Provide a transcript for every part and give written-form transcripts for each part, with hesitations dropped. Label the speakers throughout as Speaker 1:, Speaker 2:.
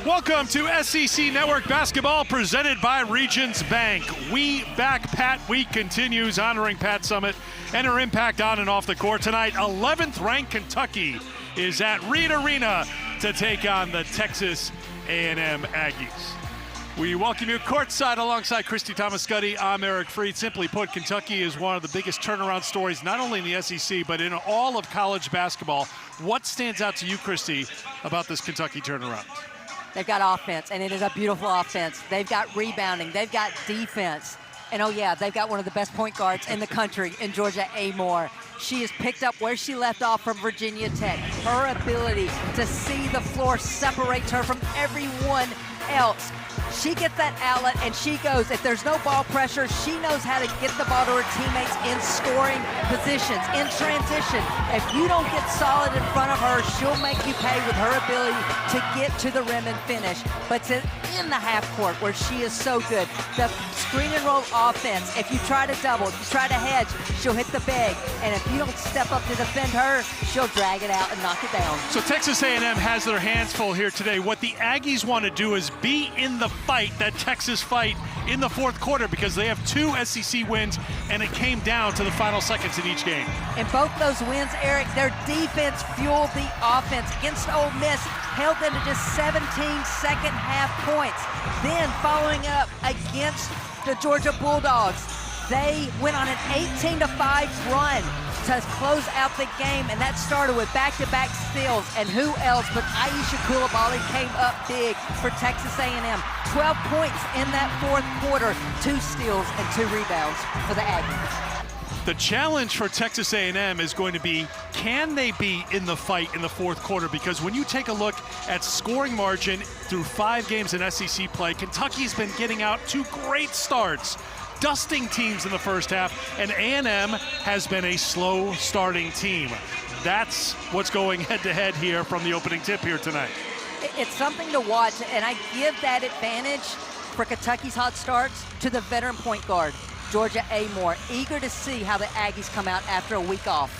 Speaker 1: Welcome to SEC Network Basketball presented by Regions Bank. We Back Pat Week continues honoring Pat Summitt and her impact on and off the court tonight. 11th ranked Kentucky is at Reed Arena to take on the Texas A&M Aggies. We welcome you courtside alongside Christy Thomas-Scuddy. I'm Eric Freed. Simply put, Kentucky is one of the biggest turnaround stories, not only in the SEC, but in all of college basketball. What stands out to you, Christy, about this Kentucky turnaround?
Speaker 2: They've got offense, and it is a beautiful offense. They've got rebounding. They've got defense. And, oh, yeah, they've got one of the best point guards in the country in Georgia Amoore. She has picked up where she left off from Virginia Tech. Her ability to see the floor separates her from everyone else. She gets that outlet, and she goes. If there's no ball pressure, she knows how to get the ball to her teammates in scoring positions, in transition. If you don't get solid in front of her, she'll make you pay with her ability to get to the rim and finish. But in the half court, where she is so good, the screen and roll offense, if you try to double, if you try to hedge, she'll hit the bag. And if you don't step up to defend her, she'll drag it out and knock it down.
Speaker 1: So Texas A&M has their hands full here today. What the Aggies want to do is be in the fight, that Texas fight, in the fourth quarter, because they have 2 SEC wins, and it came down to the final seconds in each game.
Speaker 2: In both those wins, Eric, their defense fueled the offense. Against Ole Miss, held them to just 17 second half points. Then following up against the Georgia Bulldogs, they went on an 18-5 run to close out the game, and that started with back-to-back steals. And who else but Aisha Coulibaly came up big for Texas A&M. 12 points in that fourth quarter, 2 steals and 2 rebounds for the Aggies.
Speaker 1: The challenge for Texas A&M is going to be, can they be in the fight in the fourth quarter? Because when you take a look at scoring margin through 5 games in SEC play, Kentucky's been getting out 2 great starts, dusting teams in the first half, and A&M has been a slow starting team. That's what's going head-to-head here from the opening tip here tonight.
Speaker 2: It's something to watch, and I give that advantage for Kentucky's hot starts to the veteran point guard, Georgia Amoore, eager to see how the Aggies come out after a week off.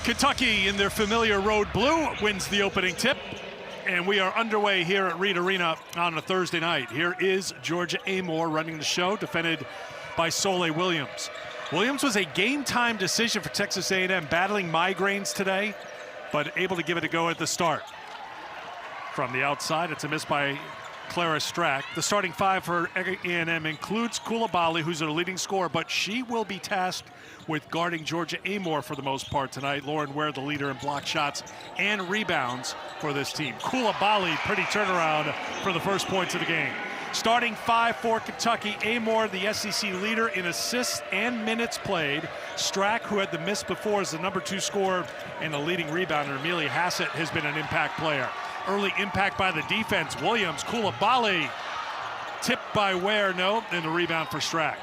Speaker 1: Kentucky, in their familiar road blue, wins the opening tip. And we are underway here at Reed Arena on a Thursday night. Here is Georgia Amoore running the show, defended by Soleil Williams. Williams was a game-time decision for Texas A&M, battling migraines today, but able to give it a go at the start. From the outside, it's a miss by Clara Strack. The starting 5 for A&M includes Coulibaly, who's their leading scorer, but she will be tasked with guarding Georgia Amoore for the most part tonight. Lauren Ware, the leader in block shots and rebounds for this team. Coulibaly, pretty turnaround for the first points of the game. Starting 5 for Kentucky, Amoore, the SEC leader in assists and minutes played. Strack, who had the miss before, is the number 2 scorer and the leading rebounder. Amelia Hassett has been an impact player. Early impact by the defense. Williams, Coulibaly, tipped by Ware, no, and the rebound for Strack.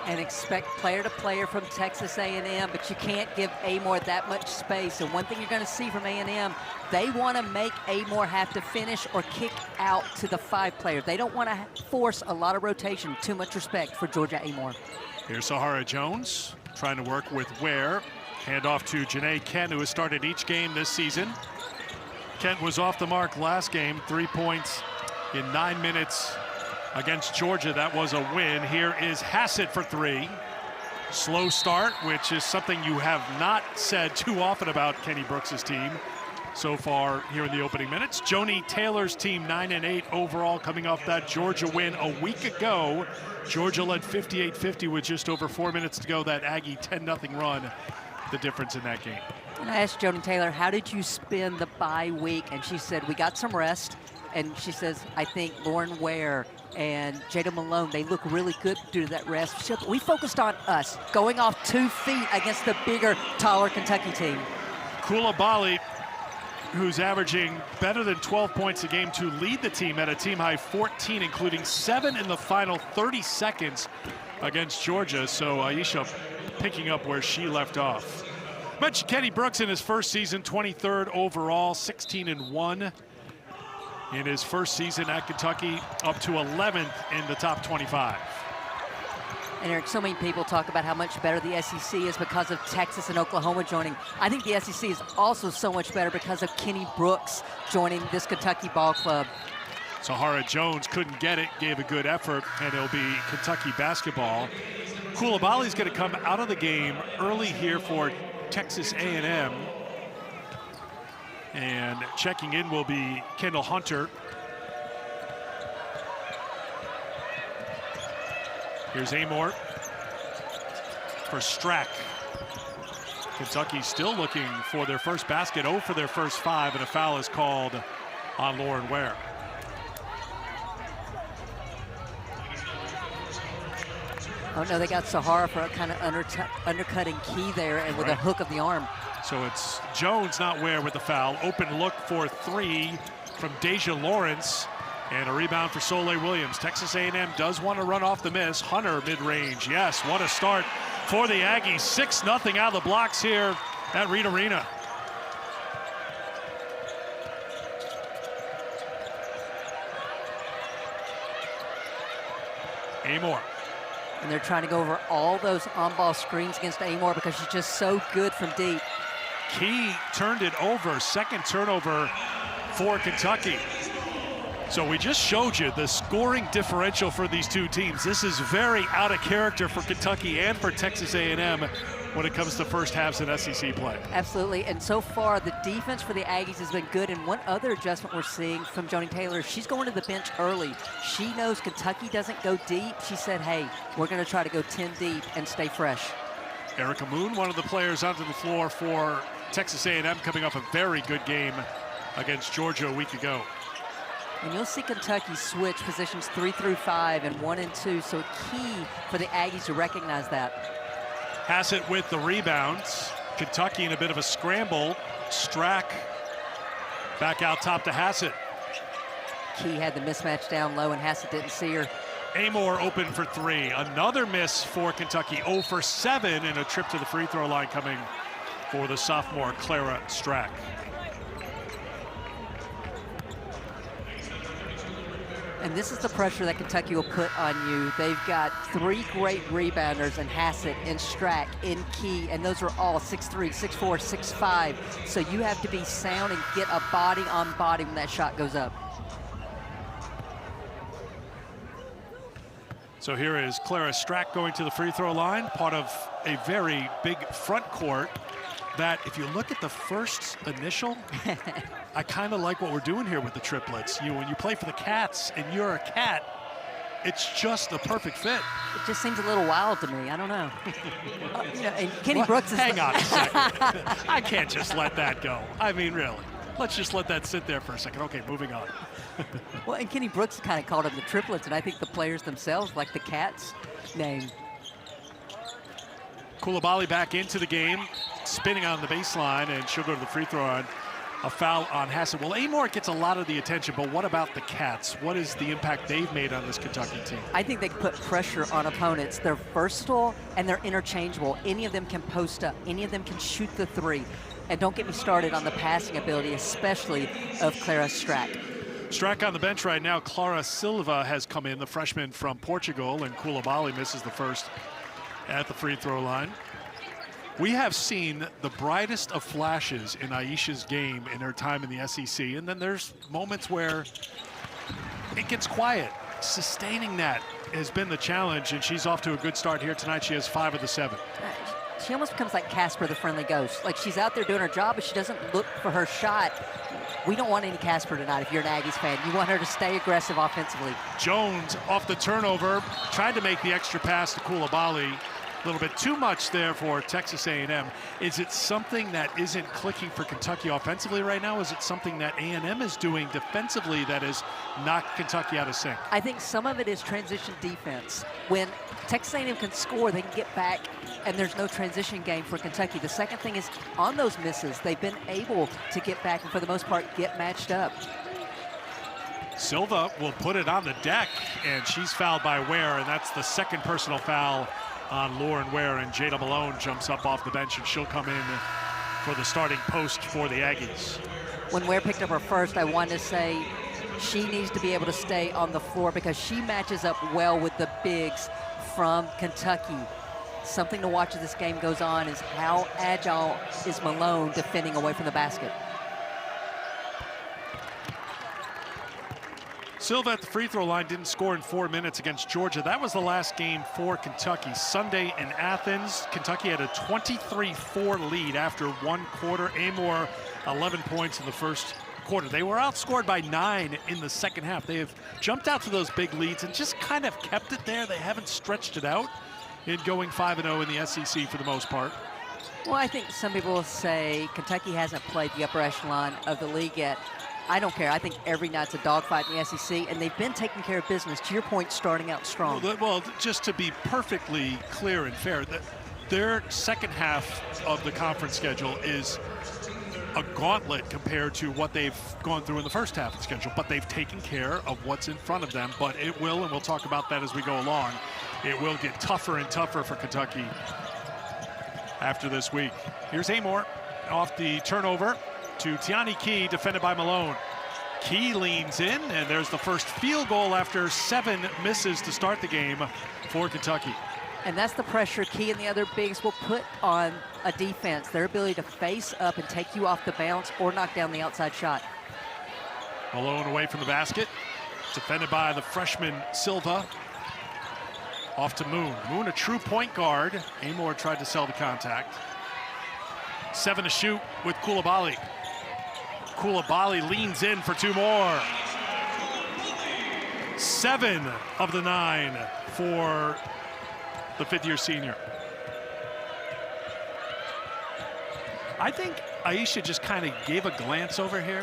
Speaker 2: And expect player to player from Texas A&M, but you can't give Amoore that much space. And one thing you're going to see from A&M, they want to make Amoore have to finish or kick out to the 5 player. They don't want to force a lot of rotation. Too much respect for Georgia Amoore.
Speaker 1: Here's Sahara Jones trying to work with Ware. Hand off to Janae Kent, who has started each game this season. Kent was off the mark last game, 3 points in 9 minutes against Georgia. That was a win. Here is Hassett for 3. Slow start, which is something you have not said too often about Kenny Brooks' team so far here in the opening minutes. Joni Taylor's team 9-8 overall, coming off that Georgia win a week ago. Georgia led 58-50 with just over 4 minutes to go. That Aggie 10-0 run, the difference in that game.
Speaker 2: And I asked Joni Taylor, how did you spend the bye week? And she said, we got some rest. And she says, I think Lauren Ware and Jada Malone, they look really good due to that rest. She said, we focused on us, going off 2 feet against the bigger, taller Kentucky team.
Speaker 1: Coulibaly, who's averaging better than 12 points a game to lead the team at a team-high 14, including 7 in the final 30 seconds against Georgia. So Aisha picking up where she left off. Mentioned Kenny Brooks in his first season, 23rd overall, 16-1 in his first season at Kentucky, up to 11th in the top 25.
Speaker 2: And Eric, so many people talk about how much better the SEC is because of Texas and Oklahoma joining. I think the SEC is also so much better because of Kenny Brooks joining this Kentucky ball club.
Speaker 1: Sahara Jones couldn't get it, gave a good effort, and it'll be Kentucky basketball. Coulibaly's going to come out of the game early here for Texas A&M. And checking in will be Kendall Hunter. Here's Amoore for Strack. Kentucky still looking for their first basket, 0 for their first 5, and a foul is called on Lauren Ware.
Speaker 2: Oh no, they got Sahara for a kind of undercutting key there and with a hook of the arm.
Speaker 1: So it's Jones, not Ware, with the foul. Open look for 3 from Deja Lawrence. And a rebound for Soleil Williams. Texas A&M does want to run off the miss. Hunter mid-range, yes, what a start for the Aggies. 6-0 out of the blocks here at Reed Arena. Amoore.
Speaker 2: And they're trying to go over all those on-ball screens against Amoore because she's just so good from deep.
Speaker 1: Key turned it over, second turnover for Kentucky. So we just showed you the scoring differential for these two teams. This is very out of character for Kentucky and for Texas A&M when it comes to first halves in SEC play.
Speaker 2: Absolutely, and so far the defense for the Aggies has been good. And one other adjustment we're seeing from Joni Taylor, she's going to the bench early. She knows Kentucky doesn't go deep. She said, hey, we're going to try to go 10 deep and stay fresh.
Speaker 1: Erica Moon, one of the players onto the floor for Texas A&M, coming off a very good game against Georgia a week ago.
Speaker 2: And you'll see Kentucky switch positions 3 through 5 and 1 and 2. So key for the Aggies to recognize that.
Speaker 1: Hassett with the rebounds. Kentucky in a bit of a scramble. Strack back out top to Hassett.
Speaker 2: Key had the mismatch down low and Hassett didn't see her.
Speaker 1: Amoore open for 3. Another miss for Kentucky. 0 for 7 and a trip to the free throw line coming for the sophomore Clara Strack.
Speaker 2: And this is the pressure that Kentucky will put on you. They've got 3 great rebounders in Hassett, in Strack, in Key, and those are all 6'3", 6'4", 6'5". So you have to be sound and get a body on body when that shot goes up.
Speaker 1: So here is Clara Strack going to the free throw line, part of a very big front court that, if you look at the first initial, I kind of like what we're doing here with the triplets. When you play for the Cats and you're a Cat, it's just a perfect fit.
Speaker 2: It just seems a little wild to me. I don't know. And Kenny Brooks is...
Speaker 1: Hang on a second. I can't just let that go. I mean, really. Let's just let that sit there for a second. Okay, moving on.
Speaker 2: Well, and Kenny Brooks kind of called them the triplets, and I think the players themselves like the Cats name.
Speaker 1: Coulibaly back into the game, spinning on the baseline, and she'll go to the free throw line. A foul on Hassett. Well, Amoore gets a lot of the attention, but what about the Cats? What is the impact they've made on this Kentucky team?
Speaker 2: I think they put pressure on opponents. They're versatile and they're interchangeable. Any of them can post up. Any of them can shoot the 3. And don't get me started on the passing ability, especially of Clara Strack.
Speaker 1: Strack on the bench right now. Clara Silva has come in, the freshman from Portugal, and Coulibaly misses the first at the free throw line. We have seen the brightest of flashes in Aisha's game in her time in the SEC, and then there's moments where it gets quiet. Sustaining that has been the challenge, and she's off to a good start here tonight. She has 5 of the 7.
Speaker 2: She almost becomes like Casper the Friendly Ghost. Like, she's out there doing her job, but she doesn't look for her shot. We don't want any Casper tonight if you're an Aggies fan. You want her to stay aggressive offensively.
Speaker 1: Jones off the turnover, tried to make the extra pass to Coulibaly. A little bit too much there for Texas A&M. Is it something that isn't clicking for Kentucky offensively right now? Is it something that A&M is doing defensively that has knocked Kentucky out of sync?
Speaker 2: I think some of it is transition defense. When Texas A&M can score, they can get back, and there's no transition game for Kentucky. The second thing is, on those misses, they've been able to get back and, for the most part, get matched up.
Speaker 1: Silva will put it on the deck, and she's fouled by Ware, and that's the second personal foul on Lauren Ware, and Jada Malone jumps up off the bench, and she'll come in for the starting post for the Aggies.
Speaker 2: When Ware picked up her first, I wanted to say She needs to be able to stay on the floor because she matches up well with the bigs from Kentucky. Something to watch as this game goes on is how agile is Malone defending away from the basket.
Speaker 1: Silva at the free throw line didn't score in 4 minutes against Georgia. That was the last game for Kentucky. Sunday in Athens, Kentucky had a 23-4 lead after one quarter. Amoore, 11 points in the first quarter. They were outscored by 9 in the second half. They have jumped out to those big leads and just kind of kept it there. They haven't stretched it out in going 5-0 in the SEC for the most part.
Speaker 2: Well, I think some people will say Kentucky hasn't played the upper echelon of the league yet. I don't care. I think every night's a dogfight in the SEC, and they've been taking care of business. To your point, starting out strong.
Speaker 1: Well, just to be perfectly clear and fair, their second half of the conference schedule is a gauntlet compared to what they've gone through in the first half of the schedule, but they've taken care of what's in front of them. But it will, and we'll talk about that as we go along, it will get tougher and tougher for Kentucky after this week. Here's Amoore off the turnover to Tiani Key, defended by Malone. Key leans in, and there's the first field goal after 7 misses to start the game for Kentucky.
Speaker 2: And that's the pressure Key and the other bigs will put on a defense, their ability to face up and take you off the bounce or knock down the outside shot.
Speaker 1: Malone away from the basket, defended by the freshman Silva. Off to Moon. Moon, a true point guard. Amoore tried to sell the contact. 7 to shoot with Coulibaly. Coulibaly leans in for 2 more. 7 of the 9 for the 5th-year senior. I think Aisha just kind of gave a glance over here.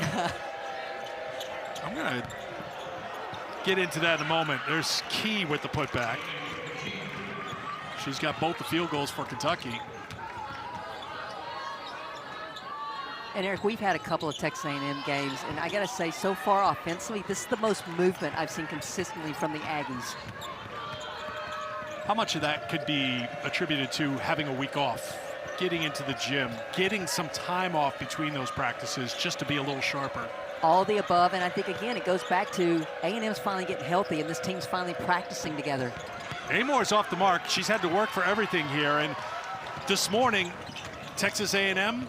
Speaker 1: I'm going to get into that in a moment. There's Key with the putback. She's got both the field goals for Kentucky.
Speaker 2: And Eric, we've had a couple of Texas A&M games, and I gotta say, so far offensively, this is the most movement I've seen consistently from the Aggies.
Speaker 1: How much of that could be attributed to having a week off, getting into the gym, getting some time off between those practices just to be a little sharper?
Speaker 2: All the above, and I think, again, it goes back to A&M's finally getting healthy, and this team's finally practicing together.
Speaker 1: Amoore's off the mark. She's had to work for everything here, and this morning, Texas A&M,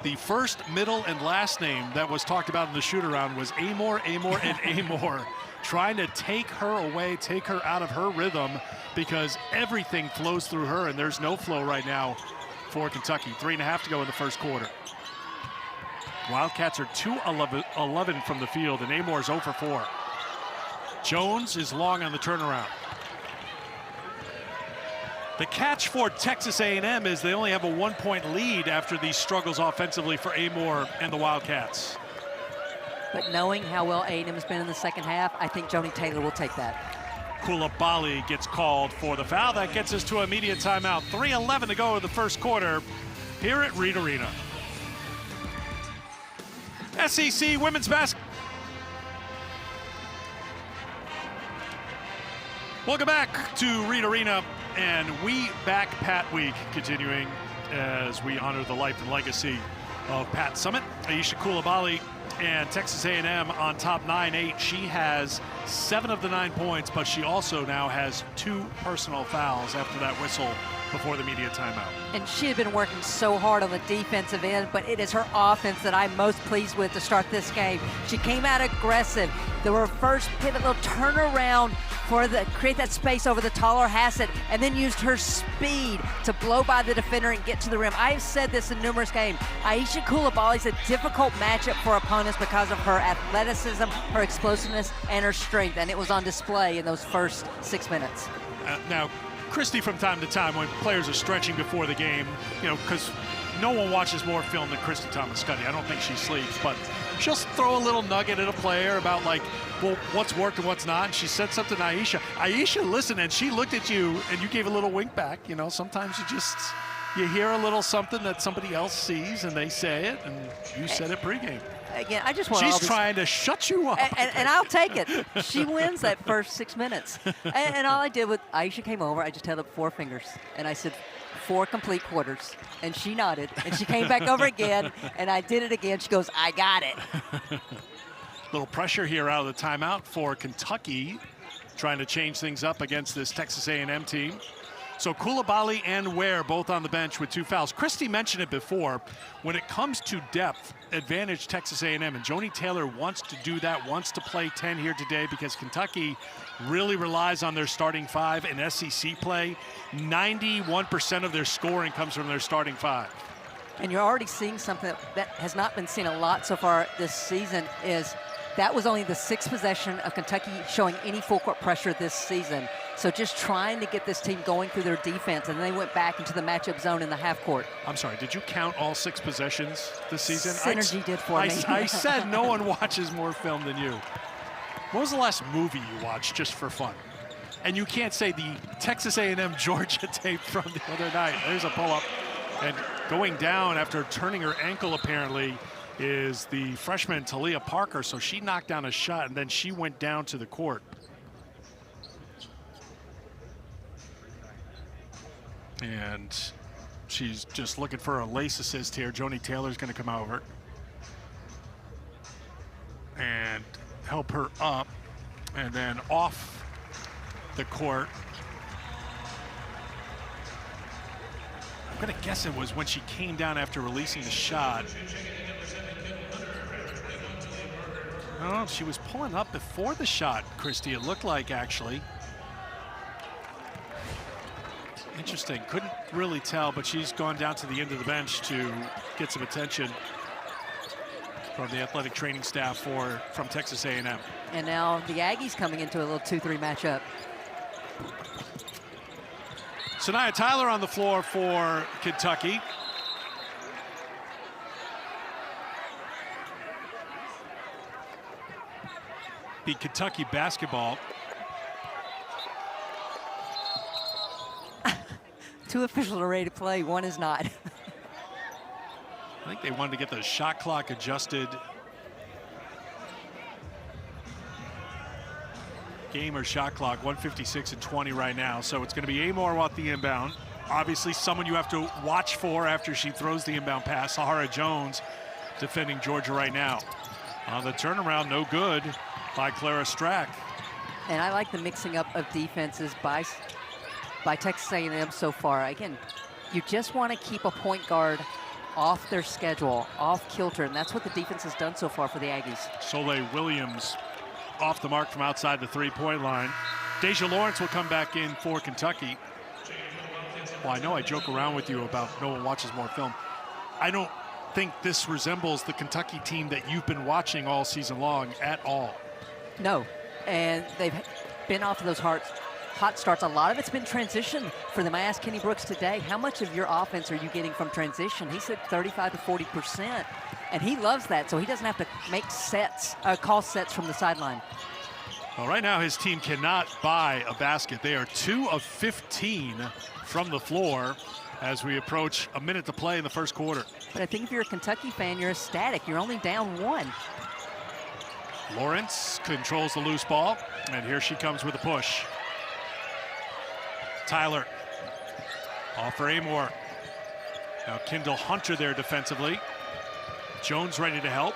Speaker 1: the first, middle, and last name that was talked about in the shoot-around was Amoore, Amoore, and Amoore, trying to take her away, take her out of her rhythm, because everything flows through her, and there's no flow right now for Kentucky. 3.5 to go in the first quarter. Wildcats are 2-11 from the field, and Amoore's 0 for 4. Jones is long on the turnaround. The catch for Texas A&M is they only have a 1-point lead after these struggles offensively for Amoore and the Wildcats.
Speaker 2: But knowing how well A&M has been in the second half, I think Joni Taylor will take that.
Speaker 1: Coulibaly gets called for the foul. That gets us to an immediate timeout. 3:11 to go in the first quarter here at Reed Arena. SEC women's basketball. Welcome back to Reed Arena, and we back Pat Week, continuing as we honor the life and legacy of Pat Summitt. Aisha Coulibaly and Texas A&M on top 9-8. She has 7 of the 9 points, but she also now has 2 personal fouls after that whistle before the media timeout.
Speaker 2: And she had been working so hard on the defensive end, but it is her offense that I'm most pleased with to start this game. She came out aggressive. There were first pivot, little turnaround for create that space over the taller Hassett, and then used her speed to blow by the defender and get to the rim. I've said this in numerous games. Aisha Coulibaly is a difficult matchup for opponents because of her athleticism, her explosiveness, and her strength, and it was on display in those first 6 minutes.
Speaker 1: Now, Christy, from time to time, when players are stretching before the game, you know, because no one watches more film than Christy Thomas-Scuddy. I don't think she sleeps, but she'll throw a little nugget at a player about, like, well, what's worked and what's not. And she said something to Aisha. Aisha listened, and she looked at you, and you gave a little wink back. You know, sometimes you hear a little something that somebody else sees, and they say it, and you said it pregame.
Speaker 2: Again, I just want
Speaker 1: She's trying to shut you up.
Speaker 2: And I'll take it. She wins that first 6 minutes. And all I did with Aisha came over, I just held up 4 fingers. And I said, 4 complete quarters. And she nodded. And she came back over again, and I did it again. She goes, I got it.
Speaker 1: Little pressure here out of the timeout for Kentucky, trying to change things up against this Texas A&M team. So Coulibaly and Ware both on the bench with 2 fouls. Christy mentioned it before. When it comes to depth, advantage Texas A&M, and Joni Taylor wants to do that, wants to play 10 here today because Kentucky really relies on their starting 5 in SEC play. 91% of their scoring comes from their starting 5.
Speaker 2: And you're already seeing something that has not been seen a lot so far this season. Is that was only the 6th possession of Kentucky showing any full court pressure this season. So just trying to get this team going through their defense, and then they went back into the matchup zone in the half court.
Speaker 1: I'm sorry, did you count all 6 possessions this season?
Speaker 2: Synergy did for me.
Speaker 1: I said no one watches more film than you. What was the last movie you watched just for fun? And you can't say the Texas A&M Georgia tape from the other night. There's a pull-up. And going down after turning her ankle apparently is the freshman Talia Parker. So she knocked down a shot and then she went down to the court. And she's just looking for a lace assist here. Joni Taylor's going to come over and help her up, and then off the court. I'm going to guess it was when she came down after releasing the shot. Oh, she was pulling up before the shot, Christy, it looked like, actually. Interesting, couldn't really tell, but she's gone down to the end of the bench to get some attention from the athletic training staff from Texas A&M.
Speaker 2: And now the Aggies coming into a little 2-3 matchup.
Speaker 1: Sanaya Tyler on the floor for Kentucky. Beat Kentucky basketball.
Speaker 2: 2 officials are ready to play, 1 is not.
Speaker 1: I think they wanted to get the shot clock adjusted. Game or shot clock, 1:56:20 right now. So it's going to be Amoore off the inbound. Obviously someone you have to watch for after she throws the inbound pass. Sahara Jones defending Georgia right now. On the turnaround, no good by Clara Strack.
Speaker 2: And I like the mixing up of defenses by Texas A&M so far. Again, you just want to keep a point guard off their schedule, off kilter, and that's what the defense has done so far for the Aggies.
Speaker 1: Soleil Williams off the mark from outside the 3-point line. Deja Lawrence will come back in for Kentucky. Well, I know I joke around with you about no one watches more film. I don't think this resembles the Kentucky team that you've been watching all season long at all.
Speaker 2: No, and they've been off of those hot starts. A lot of it's been transition for them. I asked Kenny Brooks today, how much of your offense are you getting from transition? He said 35 to 40%, and he loves that, so he doesn't have to make sets, call sets from the sideline.
Speaker 1: Well, right now his team cannot buy a basket. They are 2 of 15 from the floor as we approach a minute to play in the first quarter.
Speaker 2: But I think if you're a Kentucky fan, you're ecstatic. You're only down 1.
Speaker 1: Lawrence controls the loose ball, and here she comes with a push. Tyler off for Amoore. Now Kendall Hunter there defensively. Jones ready to help.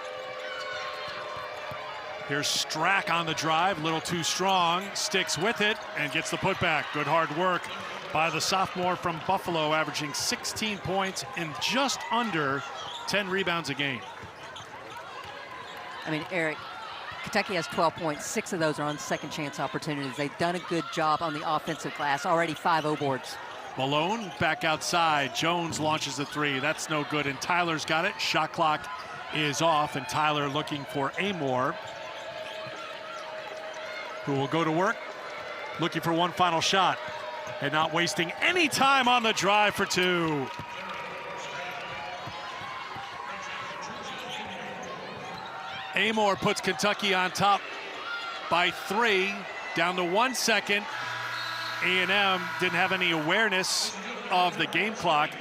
Speaker 1: Here's Strack on the drive, a little too strong, sticks with it and gets the putback. Good hard work by the sophomore from Buffalo, averaging 16 points and just under 10 rebounds a game.
Speaker 2: I mean, Eric, Kentucky has 12 points. 6 of those are on second chance opportunities. They've done a good job on the offensive glass. Already 5 O boards.
Speaker 1: Malone back outside. Jones launches the 3. That's no good, and Tyler's got it. Shot clock is off, and Tyler looking for Amoore, who will go to work, looking for one final shot, and not wasting any time on the drive for 2. Amoore puts Kentucky on top by 3, down to 1 second. A&M didn't have any awareness of the game clock.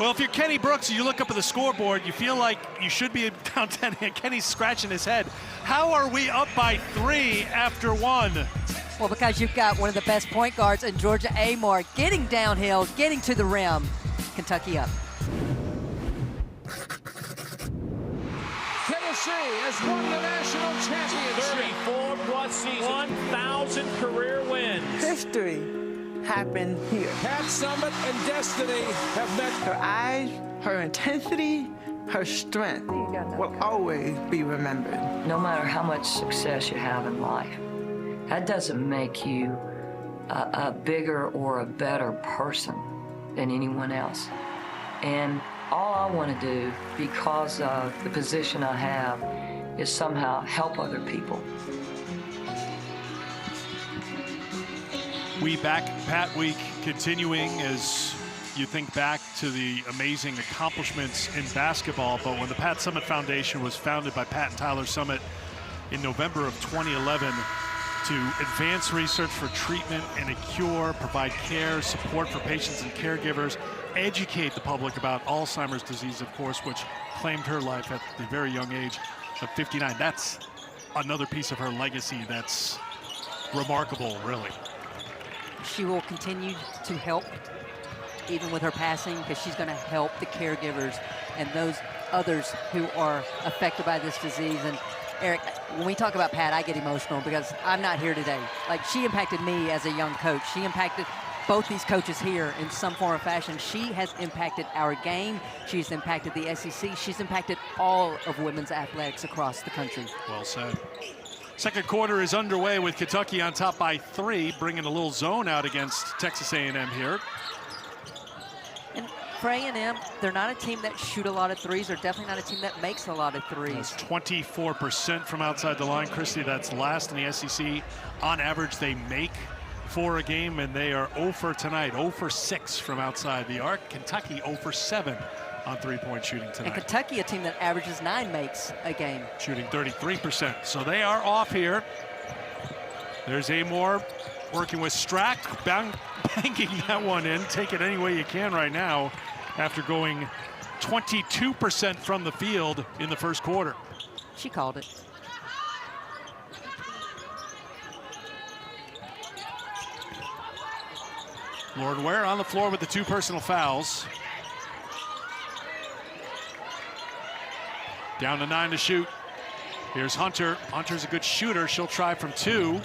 Speaker 1: Well, if you're Kenny Brooks, you look up at the scoreboard, you feel like you should be down 10, and Kenny's scratching his head. How are we up by 3 after 1?
Speaker 2: Well, because you've got one of the best point guards in Georgia Amoore getting downhill, getting to the rim. Kentucky up.
Speaker 3: Tennis USC has won the national championship.
Speaker 4: 34+ seasons, 1,000 career wins.
Speaker 5: History happened here.
Speaker 3: Pat Summitt and Destiny have met.
Speaker 5: Her eyes, her intensity, her strength will always be remembered.
Speaker 6: No matter how much success you have in life, that doesn't make you a bigger or a better person than anyone else. And all I want to do, because of the position I have, is somehow help other people.
Speaker 1: We back Pat Week continuing as you think back to the amazing accomplishments in basketball. But when the Pat Summitt Foundation was founded by Pat and Tyler Summitt in November of 2011 to advance research for treatment and a cure, provide care, support for patients and caregivers, educate the public about Alzheimer's disease, of course, which claimed her life at the very young age of 59. That's another piece of her legacy that's remarkable, really.
Speaker 2: She will continue to help even with her passing, because she's going to help the caregivers and those others who are affected by this disease. And Eric, when we talk about Pat, I get emotional because I'm not here today. Like, she impacted me as a young coach. She impacted both these coaches here in some form or fashion. She has impacted our game. She's impacted the SEC. She's impacted all of women's athletics across the country.
Speaker 1: Well said. Second quarter is underway with Kentucky on top by 3, bringing a little zone out against Texas A&M here.
Speaker 2: And for A&M, they're not a team that shoot a lot of threes. They're definitely not a team that makes a lot of threes.
Speaker 1: That's 24% from outside the line, Christy. That's last in the SEC. On average, they make 4 a game, and they are 0 for tonight, 0 for 6 from outside the arc. Kentucky 0 for 7 on three-point shooting tonight.
Speaker 2: And Kentucky, a team that averages 9 makes a game.
Speaker 1: Shooting 33%. So they are off here. There's Amoore working with Strack, banging that one in. Take it any way you can right now after going 22% from the field in the first quarter.
Speaker 2: She called it.
Speaker 1: Lauren Ware on the floor with the 2 personal fouls. Down to 9 to shoot. Here's Hunter. Hunter's a good shooter. She'll try from 2.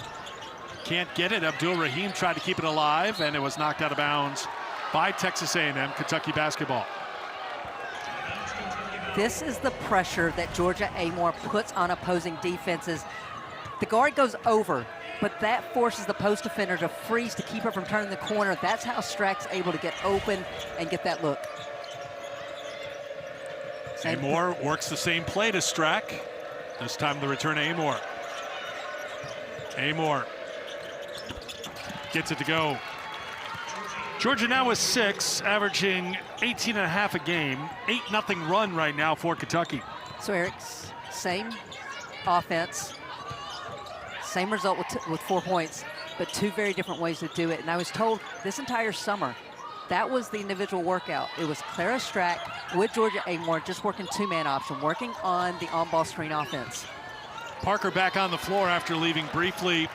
Speaker 1: Can't get it. Abdul Rahim tried to keep it alive, and it was knocked out of bounds by Texas A&M. Kentucky basketball.
Speaker 2: This is the pressure that Georgia Amoore puts on opposing defenses. The guard goes over, but that forces the post defender to freeze to keep her from turning the corner. That's how Strack's able to get open and get that look.
Speaker 1: Amoore works the same play to Strack. This time the return to Amoore. Amoore gets it to go. Georgia now is 6, averaging 18.5 a game. 8-0 run right now for Kentucky.
Speaker 2: So Eric, same offense, same result with 4 points, but 2 very different ways to do it. And I was told this entire summer, that was the individual workout. It was Clara Strack with Georgia Amoore just working 2-man option, working on the on-ball screen offense.
Speaker 1: Parker back on the floor after leaving briefly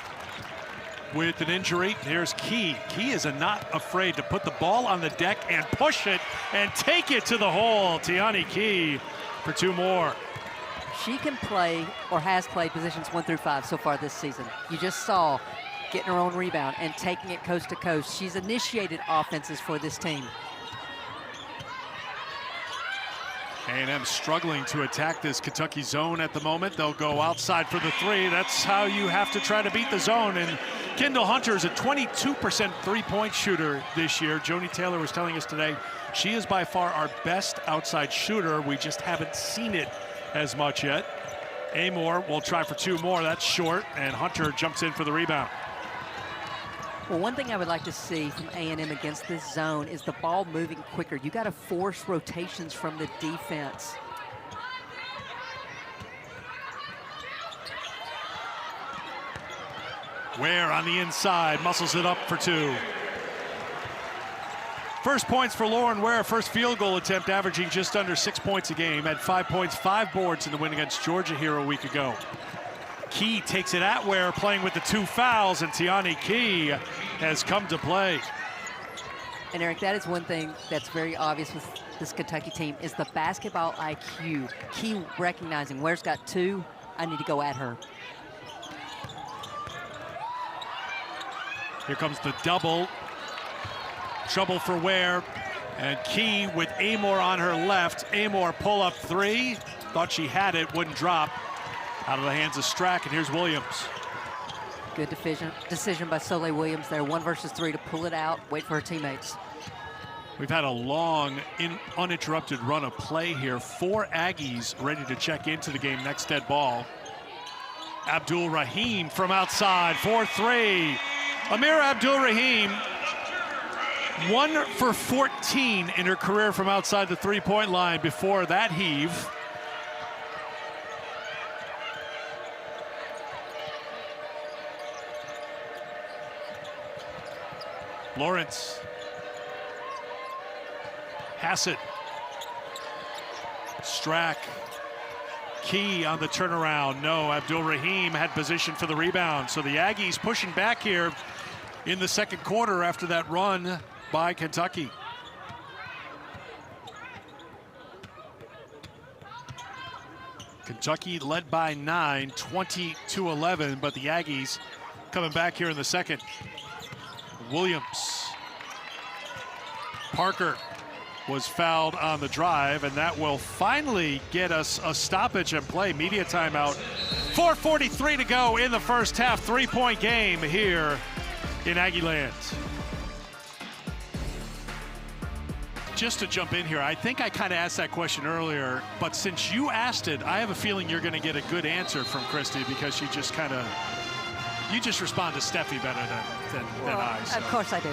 Speaker 1: with an injury. Here's Key. Key is not afraid to put the ball on the deck and push it and take it to the hole. Tiani Key for 2 more.
Speaker 2: She can play, or has played, positions 1 through 5 so far this season. You just saw getting her own rebound and taking it coast to coast. She's initiated offenses for this team.
Speaker 1: A&M struggling to attack this Kentucky zone at the moment. They'll go outside for the 3. That's how you have to try to beat the zone. And Kendall Hunter is a 22% three-point shooter this year. Joni Taylor was telling us today she is by far our best outside shooter. We just haven't seen it as much yet. Amoore will try for 2 more. That's short, and Hunter jumps in for the rebound.
Speaker 2: Well, one thing I would like to see from A&M against this zone is the ball moving quicker. You got to force rotations from the defense.
Speaker 1: Ware on the inside, muscles it up for 2. First points for Lauren Ware, first field goal attempt, averaging just under 6 points a game. Had 5 points, 5 boards in the win against Georgia here a week ago. Key takes it at Ware, playing with the 2 fouls, and Tiani Key has come to play.
Speaker 2: And Eric, that is one thing that's very obvious this Kentucky team is the basketball IQ. Key recognizing where's got 2, I need to go at her.
Speaker 1: Here comes the double. Trouble for Ware. And Key with Amoore on her left. Amoore pull up 3. Thought she had it, wouldn't drop. Out of the hands of Strack, and here's Williams.
Speaker 2: Good decision by Soleil Williams there. 1 versus 3 to pull it out, wait for her teammates.
Speaker 1: We've had a long, uninterrupted run of play here. 4 Aggies ready to check into the game. Next dead ball. Abdul Rahim from outside, 4-3. Amir Abdul Rahim, 1 for 14 in her career from outside the three-point line before that heave. Lawrence. Hassett. Strack. Key on the turnaround. No, Abdul Rahim had position for the rebound. So the Aggies pushing back here in the second quarter after that run by Kentucky. Kentucky led by 9, 20-11, but the Aggies coming back here in the second. Williams. Parker was fouled on the drive, and that will finally get us a stoppage and play. Media timeout. 4:43 to go in the first half. 3-point game here in Aggie Land. Just to jump in here, I think I kind of asked that question earlier, but since you asked it, I have a feeling you're going to get a good answer from Christy, because she just kind of, you just respond to Steffi better than I. So.
Speaker 2: Of course I do.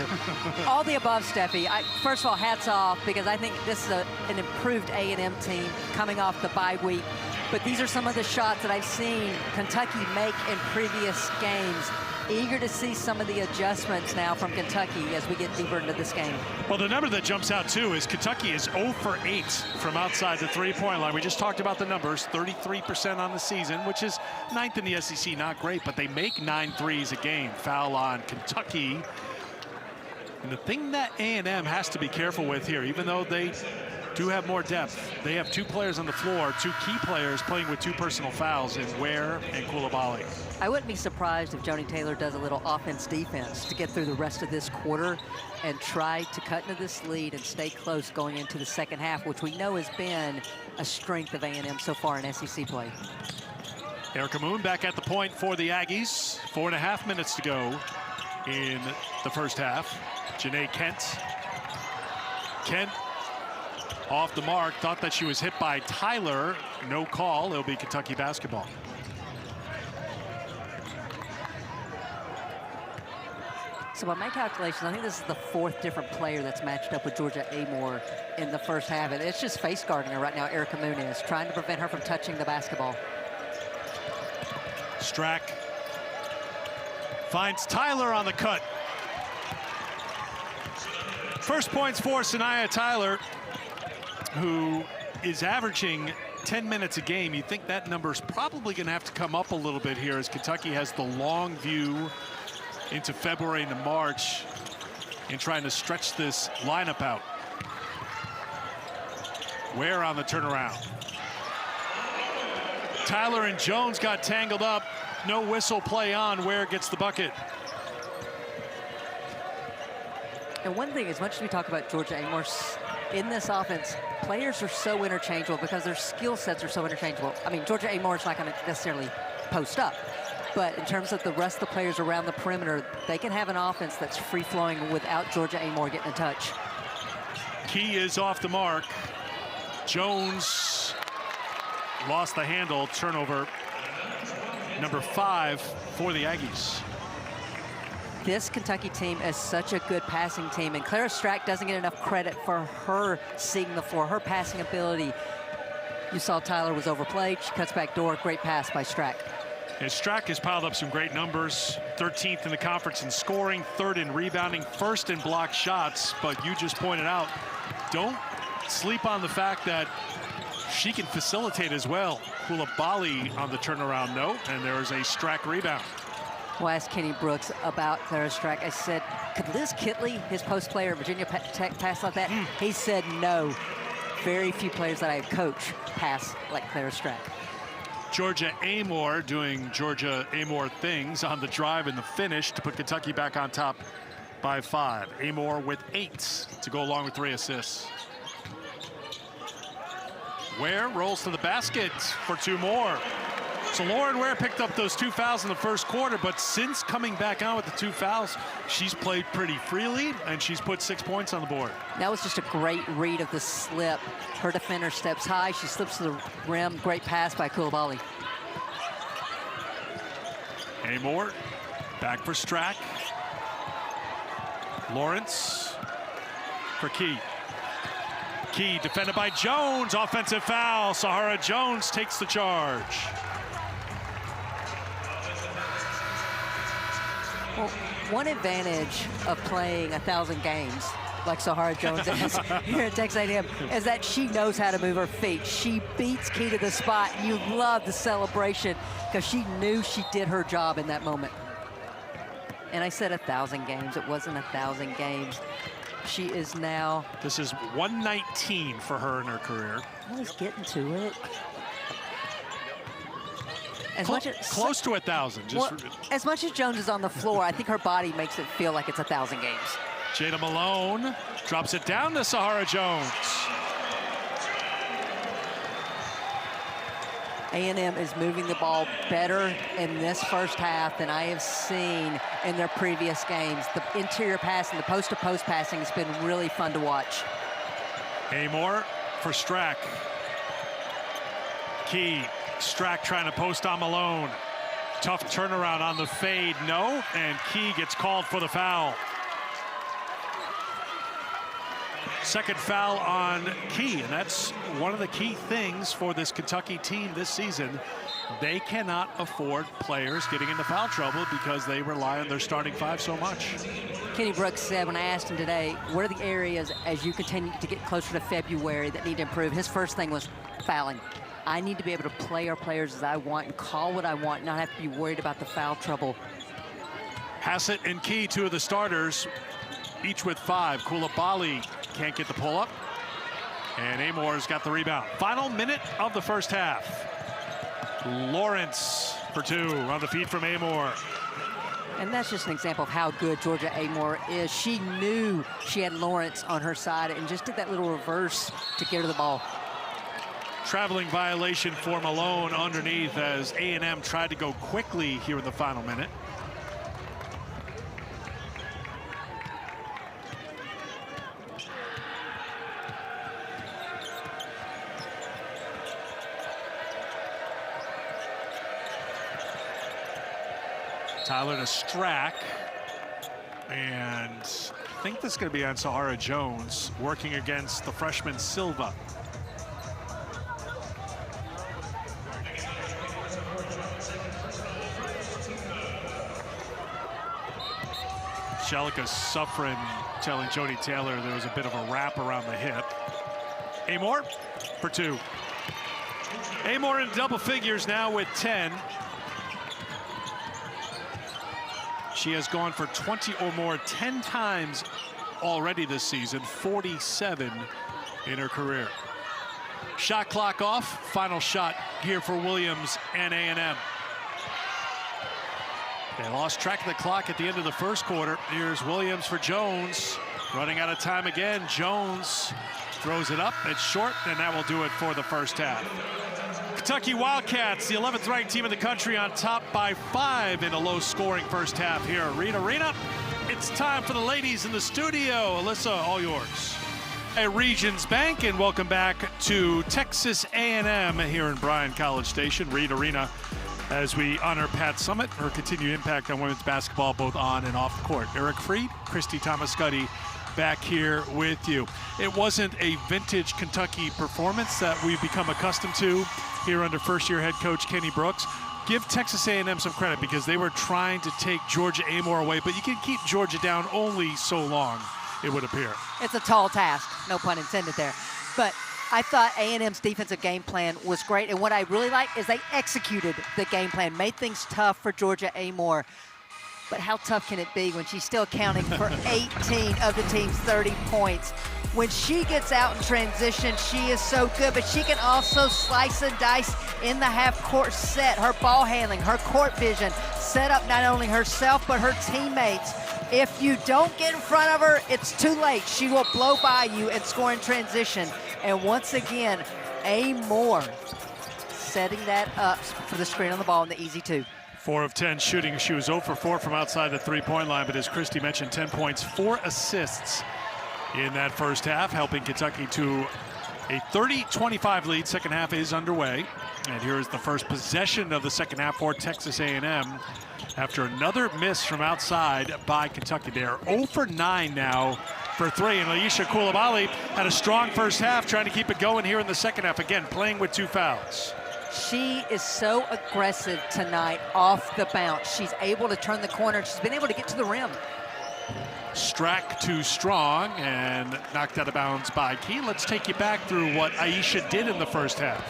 Speaker 2: All the above, Steffi. First of all, hats off, because I think this is an improved A&M team coming off the bye week. But these are some of the shots that I've seen Kentucky make in previous games. Eager to see some of the adjustments now from Kentucky as we get deeper into this game.
Speaker 1: Well, the number that jumps out too is Kentucky is 0 for 8 from outside the three-point line. We just talked about the numbers, 33% on the season, which is 9th in the SEC, not great, but they make 9 threes a game. Foul on Kentucky. And the thing that A&M has to be careful with here, even though they do have more depth, they have 2 players on the floor, 2 key players playing with 2 personal fouls in Ware and Coulibaly.
Speaker 2: I wouldn't be surprised if Joni Taylor does a little offense-defense to get through the rest of this quarter and try to cut into this lead and stay close going into the second half, which we know has been a strength of A&M so far in SEC play.
Speaker 1: Erica Moon back at the point for the Aggies. 4.5 minutes to go in the first half. Janae Kent. Kent off the mark, thought that she was hit by Tyler. No call. It'll be Kentucky basketball.
Speaker 2: So by my calculations, I think this is the 4th different player that's matched up with Georgia Amoore in the first half. And it's just face guarding her right now, Erica Moon is, trying to prevent her from touching the basketball.
Speaker 1: Strack finds Tyler on the cut. First points for Sanaya Tyler, who is averaging 10 minutes a game. You think that number's probably going to have to come up a little bit here as Kentucky has the long view into February and March in trying to stretch this lineup out. Ware on the turnaround. Tyler and Jones got tangled up. No whistle, play on. Ware gets the bucket.
Speaker 2: And one thing, as much as we talk about Georgia Amoore, in this offense, players are so interchangeable because their skill sets are so interchangeable. I mean, Georgia Amoore is not going to necessarily post up, but in terms of the rest of the players around the perimeter, they can have an offense that's free-flowing without Georgia Amoore getting a touch.
Speaker 1: Key is off the mark. Jones lost the handle. Turnover number 5 for the Aggies.
Speaker 2: This Kentucky team is such a good passing team, and Clara Strack doesn't get enough credit for her seeing the floor, her passing ability. You saw Tyler was overplayed. She cuts back door. Great pass by Strack.
Speaker 1: And Strack has piled up some great numbers. 13th in the conference in scoring, 3rd in rebounding, 1st in blocked shots. But you just pointed out, don't sleep on the fact that she can facilitate as well. Coulibaly on the turnaround note, and there is a Strack rebound.
Speaker 2: Well, I asked Kenny Brooks about Clara Strack. I said, could Liz Kitley, his post player at Virginia Tech, pass like that? He said no. very few players that I coach pass like Clara Strack.
Speaker 1: Georgia Amoore doing Georgia Amoore things on the drive and the finish to put Kentucky back on top by 5. Amoore with 8 to go along with 3 assists. Ware rolls to the basket for 2 more. So Lauren Ware picked up those 2 fouls in the first quarter, but since coming back on with the 2 fouls, she's played pretty freely, and she's put 6 points on the board.
Speaker 2: That was just a great read of the slip. Her defender steps high, she slips to the rim. Great pass by Koulibaly.
Speaker 1: Amoore back for Strack. Lawrence for Key. Key defended by Jones. Offensive foul. Sahara Jones takes the charge.
Speaker 2: Well, one advantage of playing 1,000 games like Sahara Jones is here at Texas A&M is that she knows how to move her feet. She beats Key to the spot. You love the celebration because she knew she did her job in that moment. And I said 1,000 games. It wasn't 1,000 games. She is now...
Speaker 1: This is 119 for her in her career.
Speaker 2: I was getting to it.
Speaker 1: Close to 1,000.
Speaker 2: As much as Jones is on the floor, I think her body makes it feel like it's 1,000 games.
Speaker 1: Jada Malone drops it down to Sahara Jones.
Speaker 2: A&M is moving the ball better in this first half than I have seen in their previous games. The interior passing, the post-to-post passing has been really fun to watch.
Speaker 1: Amoore for Strack. Key. Strack trying to post on Malone. Tough turnaround on the fade, no, and Key gets called for the foul. Second foul on Key, and that's one of the key things for this Kentucky team this season. They cannot afford players getting into foul trouble because they rely on their starting 5 so much.
Speaker 2: Kenny Brooks said when I asked him today, what are the areas as you continue to get closer to February that need to improve? His first thing was fouling. I need to be able to play our players as I want and call what I want, not have to be worried about the foul trouble.
Speaker 1: Hassett and Key, 2 of the starters, each with 5. Koulibaly can't get the pull-up, and Amoore's got the rebound. Final minute of the first half. Lawrence for 2 on the feed from Amoore.
Speaker 2: And that's just an example of how good Georgia Amoore is. She knew she had Lawrence on her side and just did that little reverse to get her the ball.
Speaker 1: Traveling violation for Malone underneath as A&M tried to go quickly here in the final minute. Tyler to Strack, and I think this is going to be on Sahara Jones working against the freshman Silva. Shelika suffering, telling Jody Taylor there was a bit of a wrap around the hip. Amoore for 2. Amoore in double figures now with 10. She has gone for 20 or more 10 times already this season, 47 in her career. Shot clock off, final shot here for Williams and A&M. They lost track of the clock at the end of the first quarter. Here's Williams for Jones. Running out of time again. Jones throws it up. It's short, and that will do it for the first half. Kentucky Wildcats, the 11th ranked team in the country, on top by 5 in a low-scoring first half here at Reed Arena. It's time for the ladies in the studio. Alyssa, all yours. At Regions Bank, and welcome back to Texas A&M here in Bryan College Station, Reed Arena, as we honor Pat Summitt, her continued impact on women's basketball both on and off the court. Eric Freed, Christy Thomas-Scuddy back here with you. It wasn't a vintage Kentucky performance that we've become accustomed to here under first-year head coach Kenny Brooks. Give Texas A&M some credit because they were trying to take Georgia Amoore away, but you can keep Georgia down only so long, it would appear.
Speaker 2: It's a tall task, no pun intended there. But I thought A&M's defensive game plan was great, and what I really like is they executed the game plan, made things tough for Georgia Amoore. But how tough can it be when she's still accounting for 18 of the team's 30 points? When she gets out in transition, she is so good, but she can also slice and dice in the half-court set. Her ball handling, her court vision, set up not only herself, but her teammates. If you don't get in front of her, it's too late. She will blow by you and score in transition. And once again, Amoore setting that up for the screen on the ball in the easy two.
Speaker 1: 4 of 10 shooting. She was 0 for 4 from outside the three-point line, but as Christy mentioned, 10 points, 4 assists in that first half, helping Kentucky to a 30-25 lead. Second half is underway. And here's the first possession of the second half for Texas A&M after another miss from outside by Kentucky. They're 0 for 9 now for 3. And Aisha Coulibaly had a strong first half, trying to keep it going here in the second half. Again, playing with 2 fouls.
Speaker 2: She is so aggressive tonight off the bounce. She's able to turn the corner. She's been able to get to the rim.
Speaker 1: Strack too strong and knocked out of bounds by Key. Let's take you back through what Aisha did in the first half.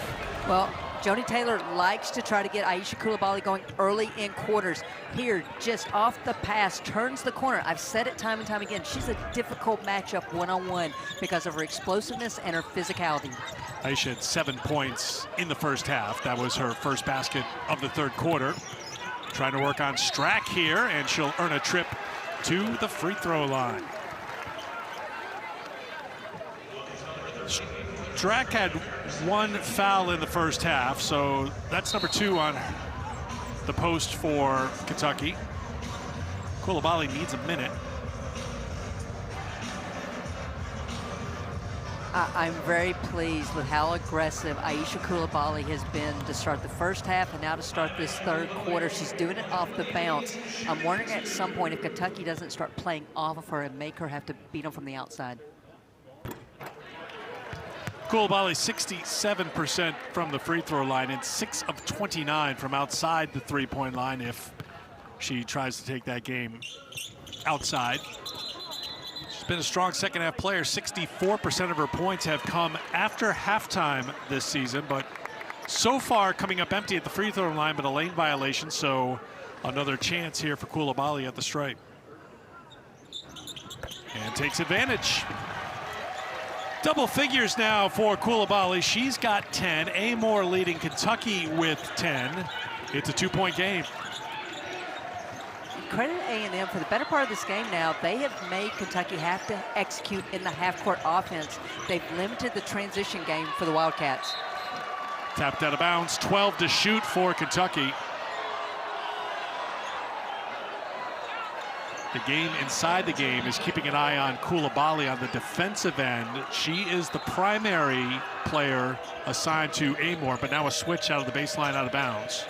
Speaker 2: Well, Joni Taylor likes to try to get Aisha Coulibaly going early in quarters. Here, just off the pass, turns the corner. I've said it time and time again. She's a difficult matchup one-on-one because of her explosiveness and her physicality.
Speaker 1: Aisha had 7 points in the first half. That was her first basket of the third quarter. Trying to work on Strack here, and she'll earn a trip to the free throw line. Strack had 1 foul in the first half, so that's number 2 on the post for Kentucky. Coulibaly needs a minute.
Speaker 2: I'm very pleased with how aggressive Aisha Coulibaly has been to start the first half and now to start this third quarter. She's doing it off the bounce. I'm wondering at some point if Kentucky doesn't start playing off of her and make her have to beat them from the outside.
Speaker 1: Coulibaly 67% from the free throw line and 6 of 29 from outside the three-point line if she tries to take that game outside. She's been a strong second half player. 64% of her points have come after halftime this season, but so far coming up empty at the free throw line, but a lane violation, so another chance here for Coulibaly at the stripe. And takes advantage. Double figures now for Coulibaly. She's got 10. Amoore leading Kentucky with 10. It's a 2-point game.
Speaker 2: Credit A&M for the better part of this game now. They have made Kentucky have to execute in the half-court offense. They've limited the transition game for the Wildcats.
Speaker 1: Tapped out of bounds. 12 to shoot for Kentucky. The game inside the game is keeping an eye on Coulibaly on the defensive end. She is the primary player assigned to Amoore, but now a switch out of the baseline out of bounds.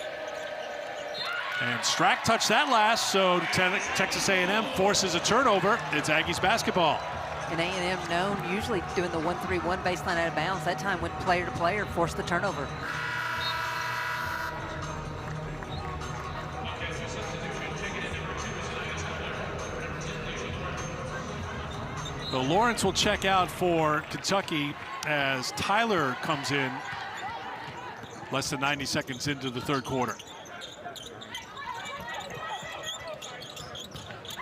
Speaker 1: And Strack touched that last, so Texas A&M forces a turnover. It's Aggies basketball.
Speaker 2: And A&M known usually doing the 1-3-1 baseline out of bounds. That time went player to player, forced the turnover.
Speaker 1: So Lawrence will check out for Kentucky as Tyler comes in less than 90 seconds into the third quarter.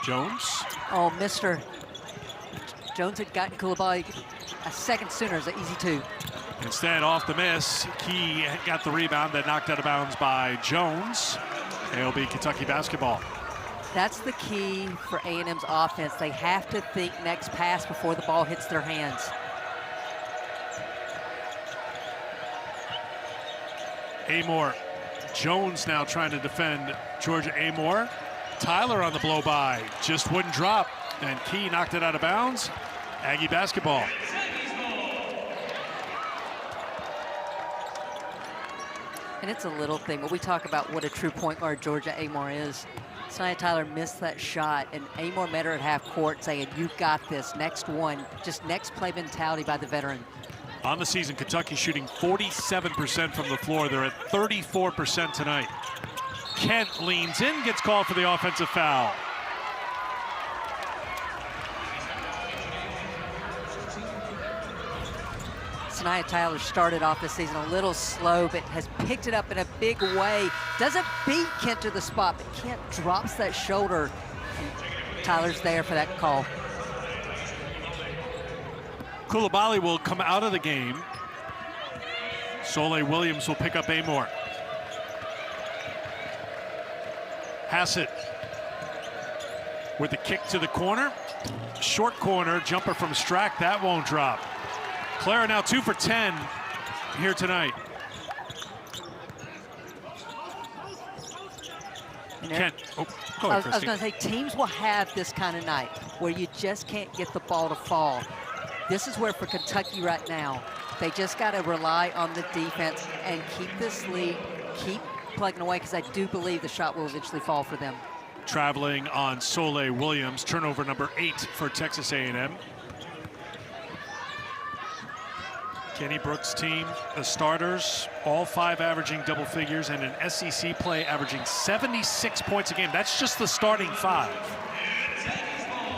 Speaker 1: Jones.
Speaker 2: Oh, Mr. Jones had gotten Coulibaly a second sooner. It's an easy 2.
Speaker 1: Instead, off the miss, Key got the rebound that knocked out of bounds by Jones. It'll be Kentucky basketball.
Speaker 2: That's the key for A&M's offense. They have to think next pass before the ball hits their hands.
Speaker 1: Amoore. Jones now trying to defend Georgia Amoore. Tyler on the blow by, just wouldn't drop. And Key knocked it out of bounds. Aggie basketball.
Speaker 2: And it's a little thing, but we talk about what a true point guard Georgia Amoore is. Sania Tyler missed that shot, and Amoore met her at half court saying, "You got this, next one." Just next play mentality by the veteran.
Speaker 1: On the season, Kentucky shooting 47% from the floor. They're at 34% tonight. Kent leans in, gets called for the offensive foul.
Speaker 2: Sania Tyler started off this season a little slow, but has picked it up in a big way. Doesn't beat Kent to the spot, but Kent drops that shoulder, and Tyler's there for that call.
Speaker 1: Coulibaly will come out of the game. Soleil Williams will pick up Amoore. Hassett with the kick to the corner. Short corner, jumper from Strack, that won't drop. Clara now 2 for 10 here tonight. Kent, go ahead,
Speaker 2: I was going to say, teams will have this kind of night where you just can't get the ball to fall. This is where, for Kentucky right now, they just got to rely on the defense and keep this lead, keep plugging away, because I do believe the shot will eventually fall for them.
Speaker 1: Traveling on Soleil Williams, turnover number 8 for Texas A&M. Kenny Brooks' team, the starters, all 5 averaging double figures, and an SEC play averaging 76 points a game. That's just the starting 5.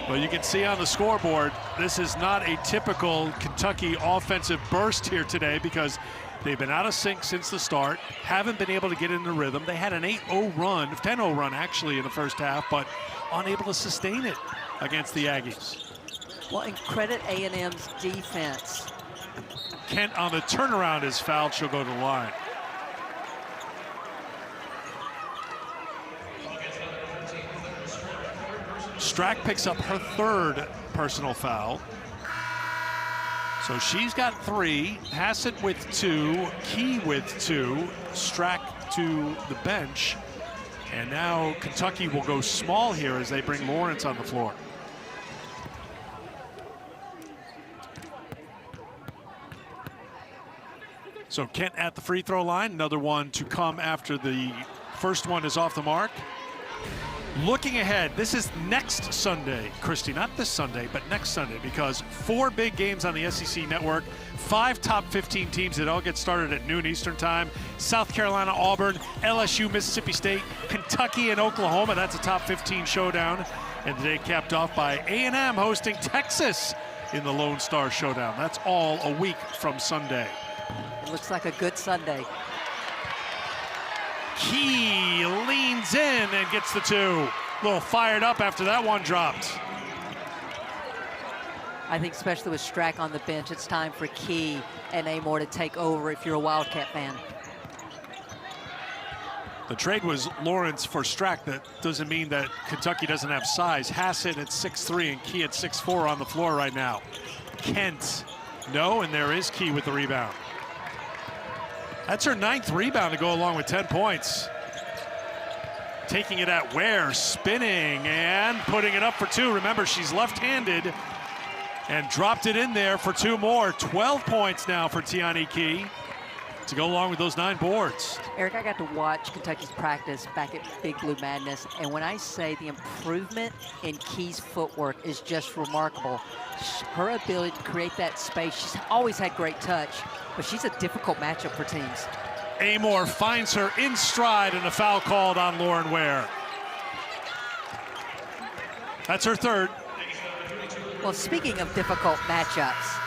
Speaker 1: But you can see on the scoreboard, this is not a typical Kentucky offensive burst here today, because they've been out of sync since the start, haven't been able to get in the rhythm. They had an 8-0 run, 10-0 run actually in the first half, but unable to sustain it against the Aggies.
Speaker 2: Well, and credit A&M's defense.
Speaker 1: Kent on the turnaround is fouled. She'll go to the line. Strack picks up her 3rd personal foul. So she's got 3. Hassett with 2. Key with 2. Strack to the bench. And now Kentucky will go small here as they bring Lawrence on the floor. So Kent at the free throw line, another one to come after the first one is off the mark. Looking ahead, this is next Sunday, Christy, not this Sunday, but next Sunday, because 4 big games on the SEC network, 5 top 15 teams that all get started at noon Eastern time. South Carolina, Auburn, LSU, Mississippi State, Kentucky, and Oklahoma. That's a top 15 showdown. And today capped off by A&M hosting Texas in the Lone Star Showdown. That's all a week from Sunday.
Speaker 2: It looks like a good Sunday.
Speaker 1: Key leans in and gets the 2. A little fired up after that one dropped.
Speaker 2: I think especially with Strack on the bench, it's time for Key and Amoore to take over if you're a Wildcat fan.
Speaker 1: The trade was Lawrence for Strack. That doesn't mean that Kentucky doesn't have size. Hassett at 6'3" and Key at 6'4" on the floor right now. Kent, no, and there is Key with the rebound. That's her 9th rebound to go along with 10 points. Taking it at Ware, spinning and putting it up for 2. Remember, she's left-handed and dropped it in there for 2 more. 12 points now for Tiani Key to go along with those 9 boards.
Speaker 2: Eric, I got to watch Kentucky's practice back at Big Blue Madness, and when I say the improvement in Key's footwork is just remarkable. Her ability to create that space, she's always had great touch, but she's a difficult matchup for teams.
Speaker 1: Amoore finds her in stride and a foul called on Lauren Ware. That's her 3rd.
Speaker 2: Well, speaking of difficult matchups,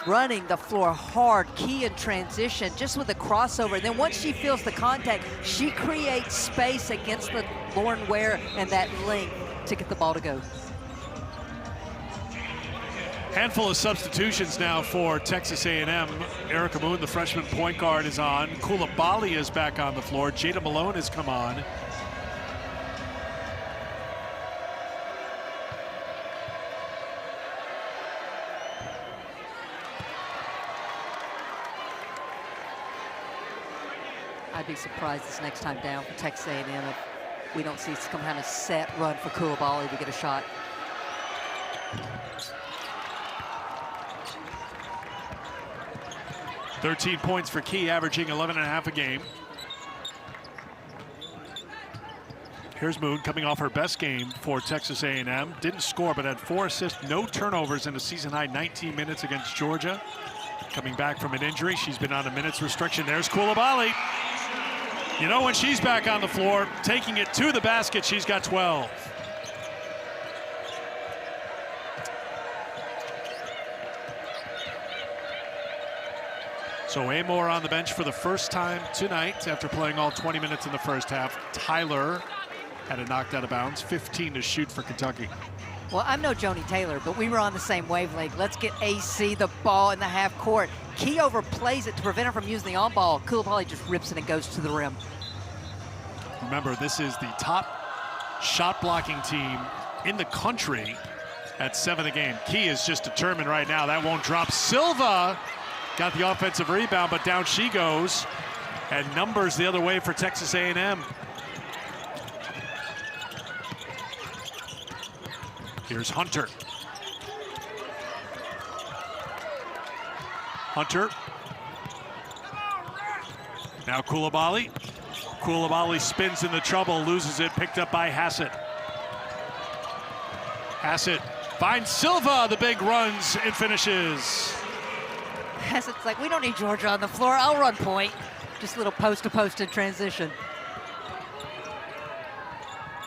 Speaker 2: running the floor hard, Key in transition, just with a crossover. Then once she feels the contact, she creates space against the Lauren Ware and that length to get the ball to go.
Speaker 1: Handful of substitutions now for Texas A&M. Erica Moon, the freshman point guard, is on. Coulibaly is back on the floor. Jada Malone has come on.
Speaker 2: I'd be surprised this next time down for Texas A&M if we don't see some kind of set run for Coulibaly to get a shot.
Speaker 1: $13 points for Key, averaging 11.5 a game. Here's Moon coming off her best game for Texas A&M. Didn't score, but had 4 assists, no turnovers in a season-high 19 minutes against Georgia. Coming back from an injury, she's been on a minutes restriction. There's Coulibaly. You know, when she's back on the floor, taking it to the basket, she's got 12. So Amoore on the bench for the first time tonight after playing all 20 minutes in the first half. Tyler had it knocked out of bounds. 15 to shoot for Kentucky.
Speaker 2: Well, I'm no Joni Taylor, but we were on the same wavelength. Let's get AC the ball in the half court. Key overplays it to prevent her from using the on-ball. Coulibaly just rips it and goes to the rim.
Speaker 1: Remember, this is the top shot blocking team in the country at 7 a game. Key is just determined right now. That won't drop. Silva got the offensive rebound, but down she goes. And numbers the other way for Texas A&M. Here's Hunter. Hunter. Now Coulibaly. Coulibaly spins into trouble, loses it, picked up by Hassett. Hassett finds Silva, the big runs and finishes.
Speaker 2: Hassett's like, we don't need Georgia on the floor, I'll run point. Just a little post-to-post in transition.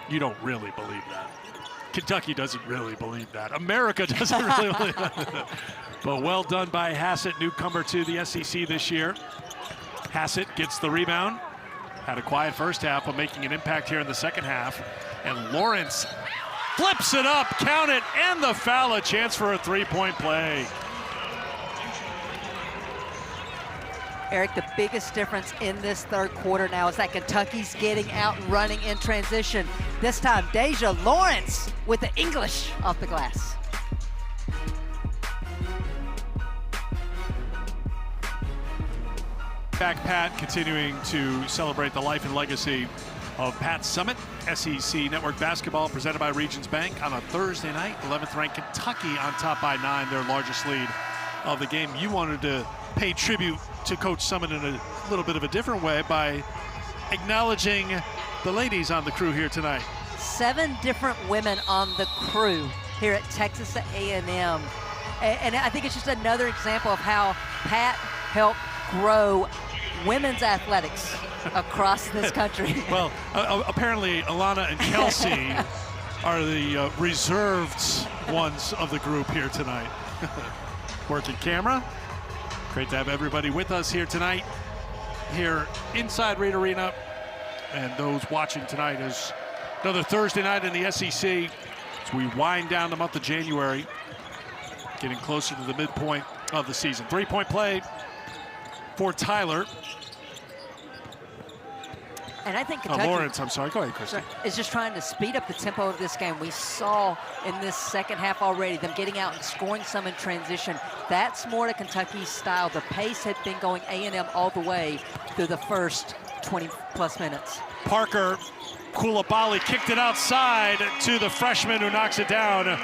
Speaker 1: You don't really believe that. Kentucky doesn't really believe that. America doesn't really believe that. But well done by Hassett, newcomer to the SEC this year. Hassett gets the rebound. Had a quiet first half, but making an impact here in the second half. And Lawrence flips it up, count it, and the foul, a chance for a three-point play.
Speaker 2: Eric, the biggest difference in this third quarter now is that Kentucky's getting out and running in transition. This time, Deja Lawrence with the English off the glass.
Speaker 1: Back Pat continuing to celebrate the life and legacy of Pat Summitt. SEC Network Basketball presented by Regions Bank on a Thursday night. 11th ranked Kentucky on top by 9, their largest lead of the game. You wanted to pay tribute to Coach Summitt in a little bit of a different way by acknowledging the ladies on the crew here tonight.
Speaker 2: 7 different women on the crew here at Texas A&M. And I think it's just another example of how Pat helped grow women's athletics across this country.
Speaker 1: Well, apparently Alana and Kelsey are the reserved ones of the group here tonight. Working camera. Great to have everybody with us here tonight, here inside Reed Arena. And those watching tonight is another Thursday night in the SEC as we wind down the month of January, getting closer to the midpoint of the season. Three-point play for Tyler.
Speaker 2: And I think Kentucky
Speaker 1: Lawrence, I'm sorry, go ahead, Christy.
Speaker 2: is just trying to speed up the tempo of this game. We saw in this second half already them getting out and scoring some in transition. That's more to Kentucky's style. The pace had been going A&M all the way through the first 20-plus minutes.
Speaker 1: Parker, Coulibaly kicked it outside to the freshman who knocks it down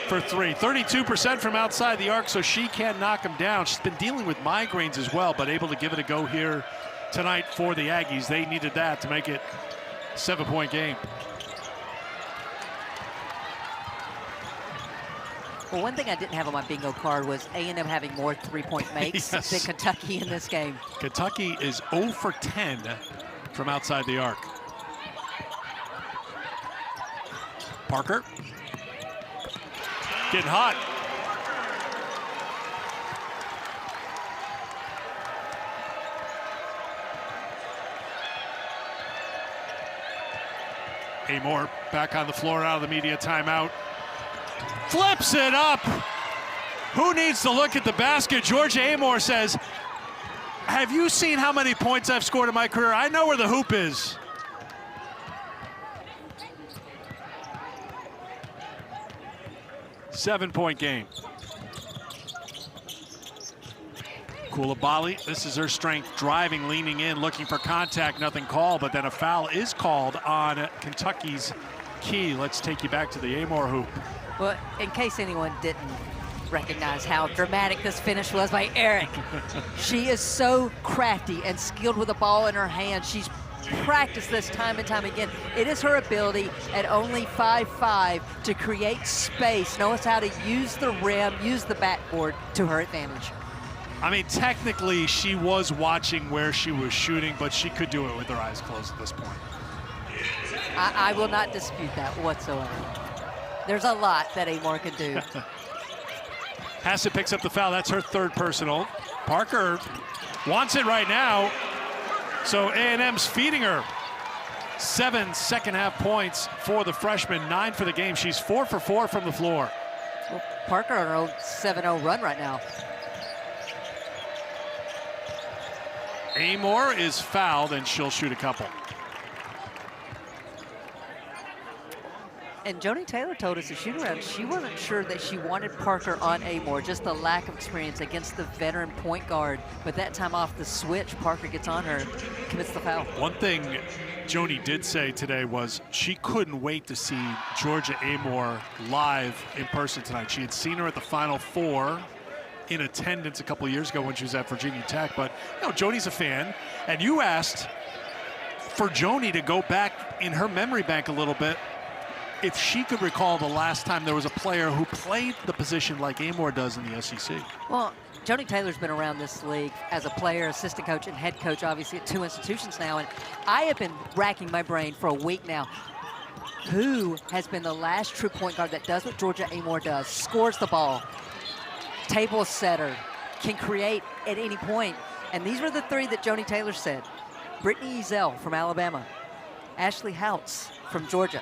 Speaker 1: for 3. 32% from outside the arc, so she can knock him down. She's been dealing with migraines as well, but able to give it a go here tonight for the Aggies. They needed that to make it a 7-point game.
Speaker 2: Well, one thing I didn't have on my bingo card was A&M having more three-point makes
Speaker 1: Yes.
Speaker 2: than Kentucky in this game.
Speaker 1: Kentucky is 0 for 10 from outside the arc. Parker. Getting hot. Amoore back on the floor out of the media timeout. Flips it up. Who needs to look at the basket? Georgia Amoore says, have you seen how many points I've scored in my career? I know where the hoop is. Seven-point game. Coulibaly, this is her strength, driving, leaning in, looking for contact, nothing called, but then a foul is called on Kentucky's Key. Let's take you back to the Amoore hoop.
Speaker 2: Well, in case anyone didn't recognize how dramatic this finish was by Eric, she is so crafty and skilled with the ball in her hand. She's practiced this time and time again. It is her ability at only 5'5" to create space, knows how to use the rim, use the backboard to her advantage.
Speaker 1: I mean, technically, she was watching where she was shooting, but she could do it with her eyes closed at this point.
Speaker 2: I will not dispute that whatsoever. There's a lot that Amoore can do.
Speaker 1: Hassett picks up the foul. That's her third personal. Parker wants it right now, so A&M's feeding her. 7 second-half points for the freshman, 9 for the game. She's 4 for 4 from the floor.
Speaker 2: Well, Parker on her own 7-0 run right now.
Speaker 1: Amoore is fouled, and she'll shoot a couple.
Speaker 2: And Joni Taylor told us at shoot-around she wasn't sure that she wanted Parker on Amoore, just the lack of experience against the veteran point guard. But that time off the switch, Parker gets on her, commits the foul.
Speaker 1: One thing Joni did say today was she couldn't wait to see Georgia Amoore live in person tonight. She had seen her at the Final Four in attendance a couple of years ago when she was at Virginia Tech. But, you know, Joni's a fan. And you asked for Joni to go back in her memory bank a little bit if she could recall the last time there was a player who played the position like Amoore does in the SEC.
Speaker 2: Well, Joni Taylor's been around this league as a player, assistant coach, and head coach, obviously, at 2 institutions now. And I have been racking my brain for a week now. Who has been the last true point guard that does what Georgia Amoore does? Scores the ball, table setter, can create at any point. And these were the 3 that Joni Taylor said. Brittany Ezell from Alabama, Ashley Houts from Georgia,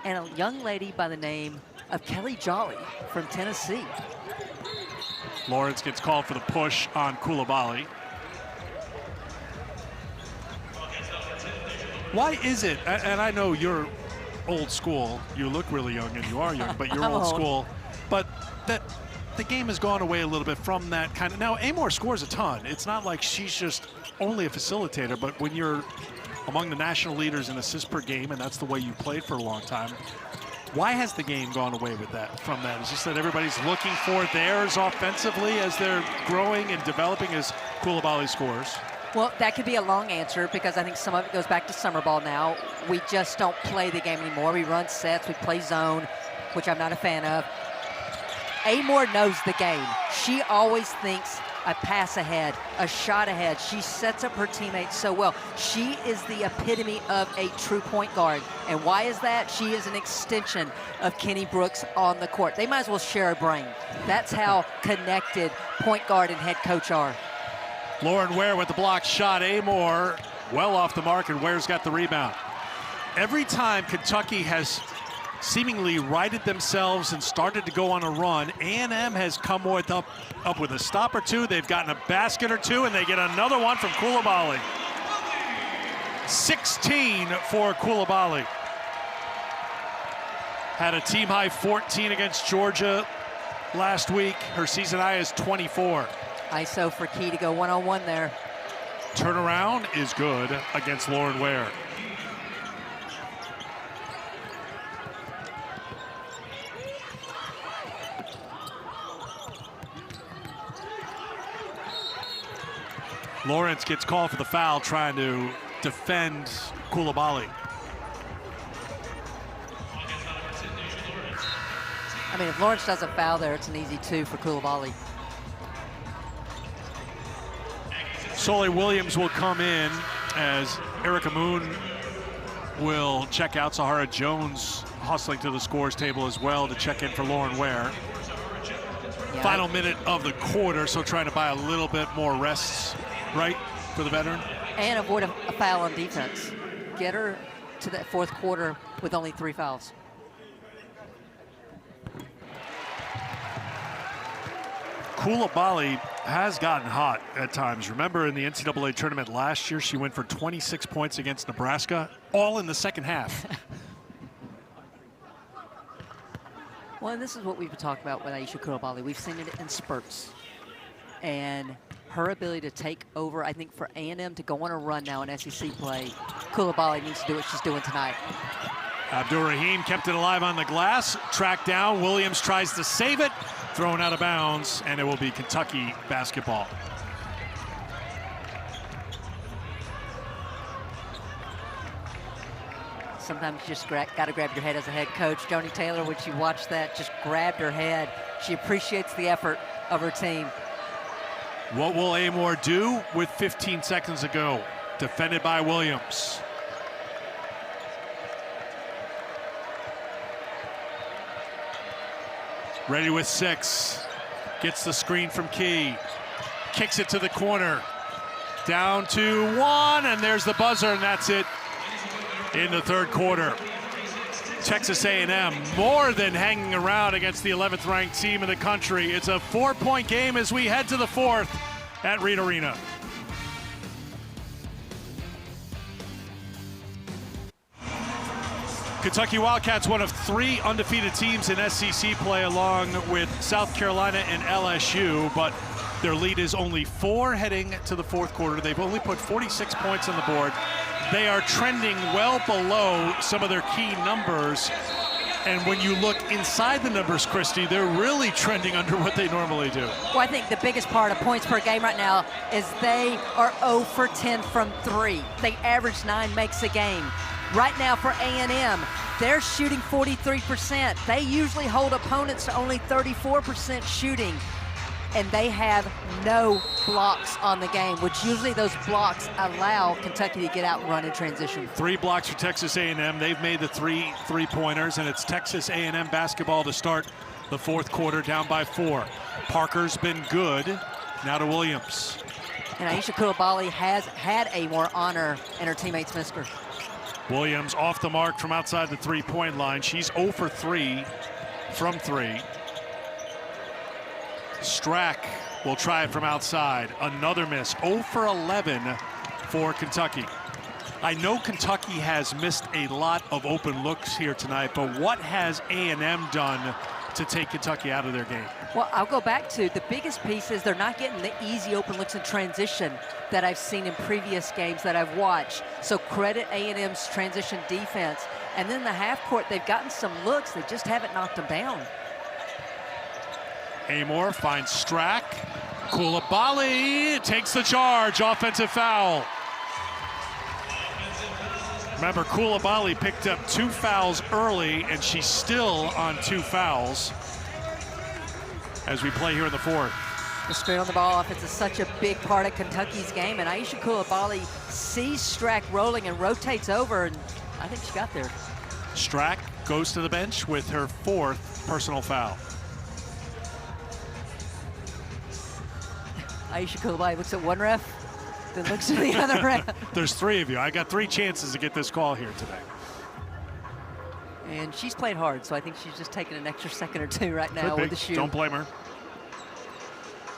Speaker 2: and a young lady by the name of Kelly Jolly from Tennessee.
Speaker 1: Lawrence gets called for the push on Coulibaly. Why is it, and I know you're old school, you look really young and you are young, but you're old school, but that the game has gone away a little bit from that kind of, now Amoore scores a ton. It's not like she's just only a facilitator, but when you're among the national leaders in assists per game, and that's the way you played for a long time. Why has the game gone away with that, from that? It's just that everybody's looking for theirs offensively as they're growing and developing as Coulibaly scores.
Speaker 2: Well, that could be a long answer because I think some of it goes back to summer ball now. We just don't play the game anymore. We run sets, we play zone, which I'm not a fan of. Amoore knows the game. She always thinks a pass ahead, a shot ahead. She sets up her teammates so well. She is the epitome of a true point guard. And why is that? She is an extension of Kenny Brooks on the court. They might as well share a brain. That's how connected point guard and head coach are.
Speaker 1: Lauren Ware with the block shot. Amoore well off the mark, and Ware's got the rebound. Every time Kentucky has seemingly righted themselves and started to go on a run, A&M has come with up with a stop or two. They've gotten a basket or two, and they get another one from Coulibaly. 16 for Coulibaly. Had a team high 14 against Georgia last week. Her season high is 24.
Speaker 2: ISO for Key to go one-on-one there.
Speaker 1: Turnaround is good against Lauren Ware. Lawrence gets called for the foul, trying to defend Coulibaly.
Speaker 2: I mean, if Lawrence does a foul there, it's an easy 2 for Coulibaly.
Speaker 1: Sully Williams will come in as Erica Moon will check out. Sahara Jones hustling to the scores table as well to check in for Lauren Ware.
Speaker 2: Yeah,
Speaker 1: Final minute of the quarter, so trying to buy a little bit more rests, right, for the veteran?
Speaker 2: And avoid a foul on defense. Get her to that 4th quarter with only 3 fouls.
Speaker 1: Coulibaly has gotten hot at times. Remember in the NCAA tournament last year, she went for 26 points against Nebraska, all in the second half.
Speaker 2: Well, and this is what we've been talking about with Aisha Coulibaly. We've seen it in spurts. And her ability to take over, I think for A&M to go on a run now in SEC play, Coulibaly needs to do what she's doing tonight.
Speaker 1: Abdur-Rahim kept it alive on the glass, tracked down. Williams tries to save it, thrown out of bounds, and it will be Kentucky basketball.
Speaker 2: Sometimes you just got to grab your head as a head coach. Joni Taylor, when she watched that, just grabbed her head. She appreciates the effort of her team.
Speaker 1: What will Amoore do with 15 seconds to go? Defended by Williams. Ready with 6. Gets the screen from Key. Kicks it to the corner. Down to 1, and there's the buzzer, and that's it. in the third quarter. Texas A&M more than hanging around against the 11th ranked team in the country. It's a 4-point game as we head to the fourth at Reed Arena. Kentucky Wildcats, one of 3 undefeated teams in SEC play, along with South Carolina and LSU, but their lead is only 4 heading to the fourth quarter. They've only put 46 points on the board. They are trending well below some of their key numbers. And when you look inside the numbers, Christy, they're really trending under what they normally do.
Speaker 2: Well, I think the biggest part of points per game right now is they are 0 for 10 from 3. They average 9 makes a game. Right now for A&M, they're shooting 43%. They usually hold opponents to only 34% shooting. And they have no blocks on the game, which usually those blocks allow Kentucky to get out and run in transition.
Speaker 1: 3 blocks for Texas A&M. They've made the 3 three-pointers, and it's Texas A&M basketball to start the fourth quarter, down by 4. Parker's been good. Now to Williams.
Speaker 2: And Aisha Coulibaly has had Amoore on her, and her teammates missed her.
Speaker 1: Williams off the mark from outside the three-point line. She's 0 for 3 from 3. Strack will try it from outside. Another miss. 0 for 11 for Kentucky. I know Kentucky has missed a lot of open looks here tonight, but what has A&M done to take Kentucky out of their game?
Speaker 2: Well, I'll go back to the biggest piece is they're not getting the easy open looks in transition that I've seen in previous games that I've watched. So credit A&M's transition defense. And then the half court, they've gotten some looks. They just haven't knocked them down.
Speaker 1: Amoore finds Strack. Coulibaly takes the charge. Offensive foul. Remember, Coulibaly picked up 2 fouls early, and she's still on 2 fouls as we play here in the fourth.
Speaker 2: The straight on the ball offense is such a big part of Kentucky's game, and Aisha Coulibaly sees Strack rolling and rotates over, and I think she got there.
Speaker 1: Strack goes to the bench with her 4th personal foul.
Speaker 2: Aisha Coulibaly looks at one ref, then looks at the other ref.
Speaker 1: There's 3 of you. I got 3 chances to get this call here today.
Speaker 2: And she's played hard, so I think she's just taking an extra second or 2 right now with the shoe.
Speaker 1: Don't blame her.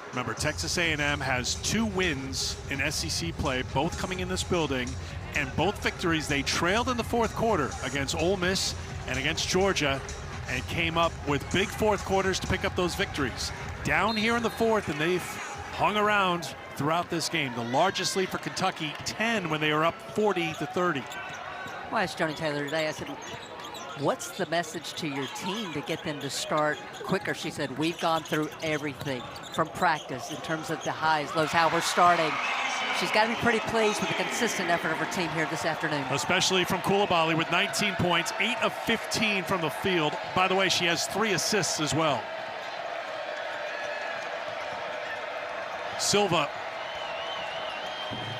Speaker 1: Remember, Texas A&M has 2 wins in SEC play, both coming in this building, and both victories they trailed in the fourth quarter against Ole Miss and against Georgia, and came up with big fourth quarters to pick up those victories. Down here in the fourth, and they've hung around throughout this game. The largest lead for Kentucky, 10 when they were up 40-30.
Speaker 2: Well, I asked Johnny Taylor today, I said, what's the message to your team to get them to start quicker? She said, we've gone through everything from practice in terms of the highs, lows, how we're starting. She's got to be pretty pleased with the consistent effort of her team here this afternoon. Especially from Coulibaly with 19 points, 8 of 15 from the field. By the way, she has 3 assists as well. Silva.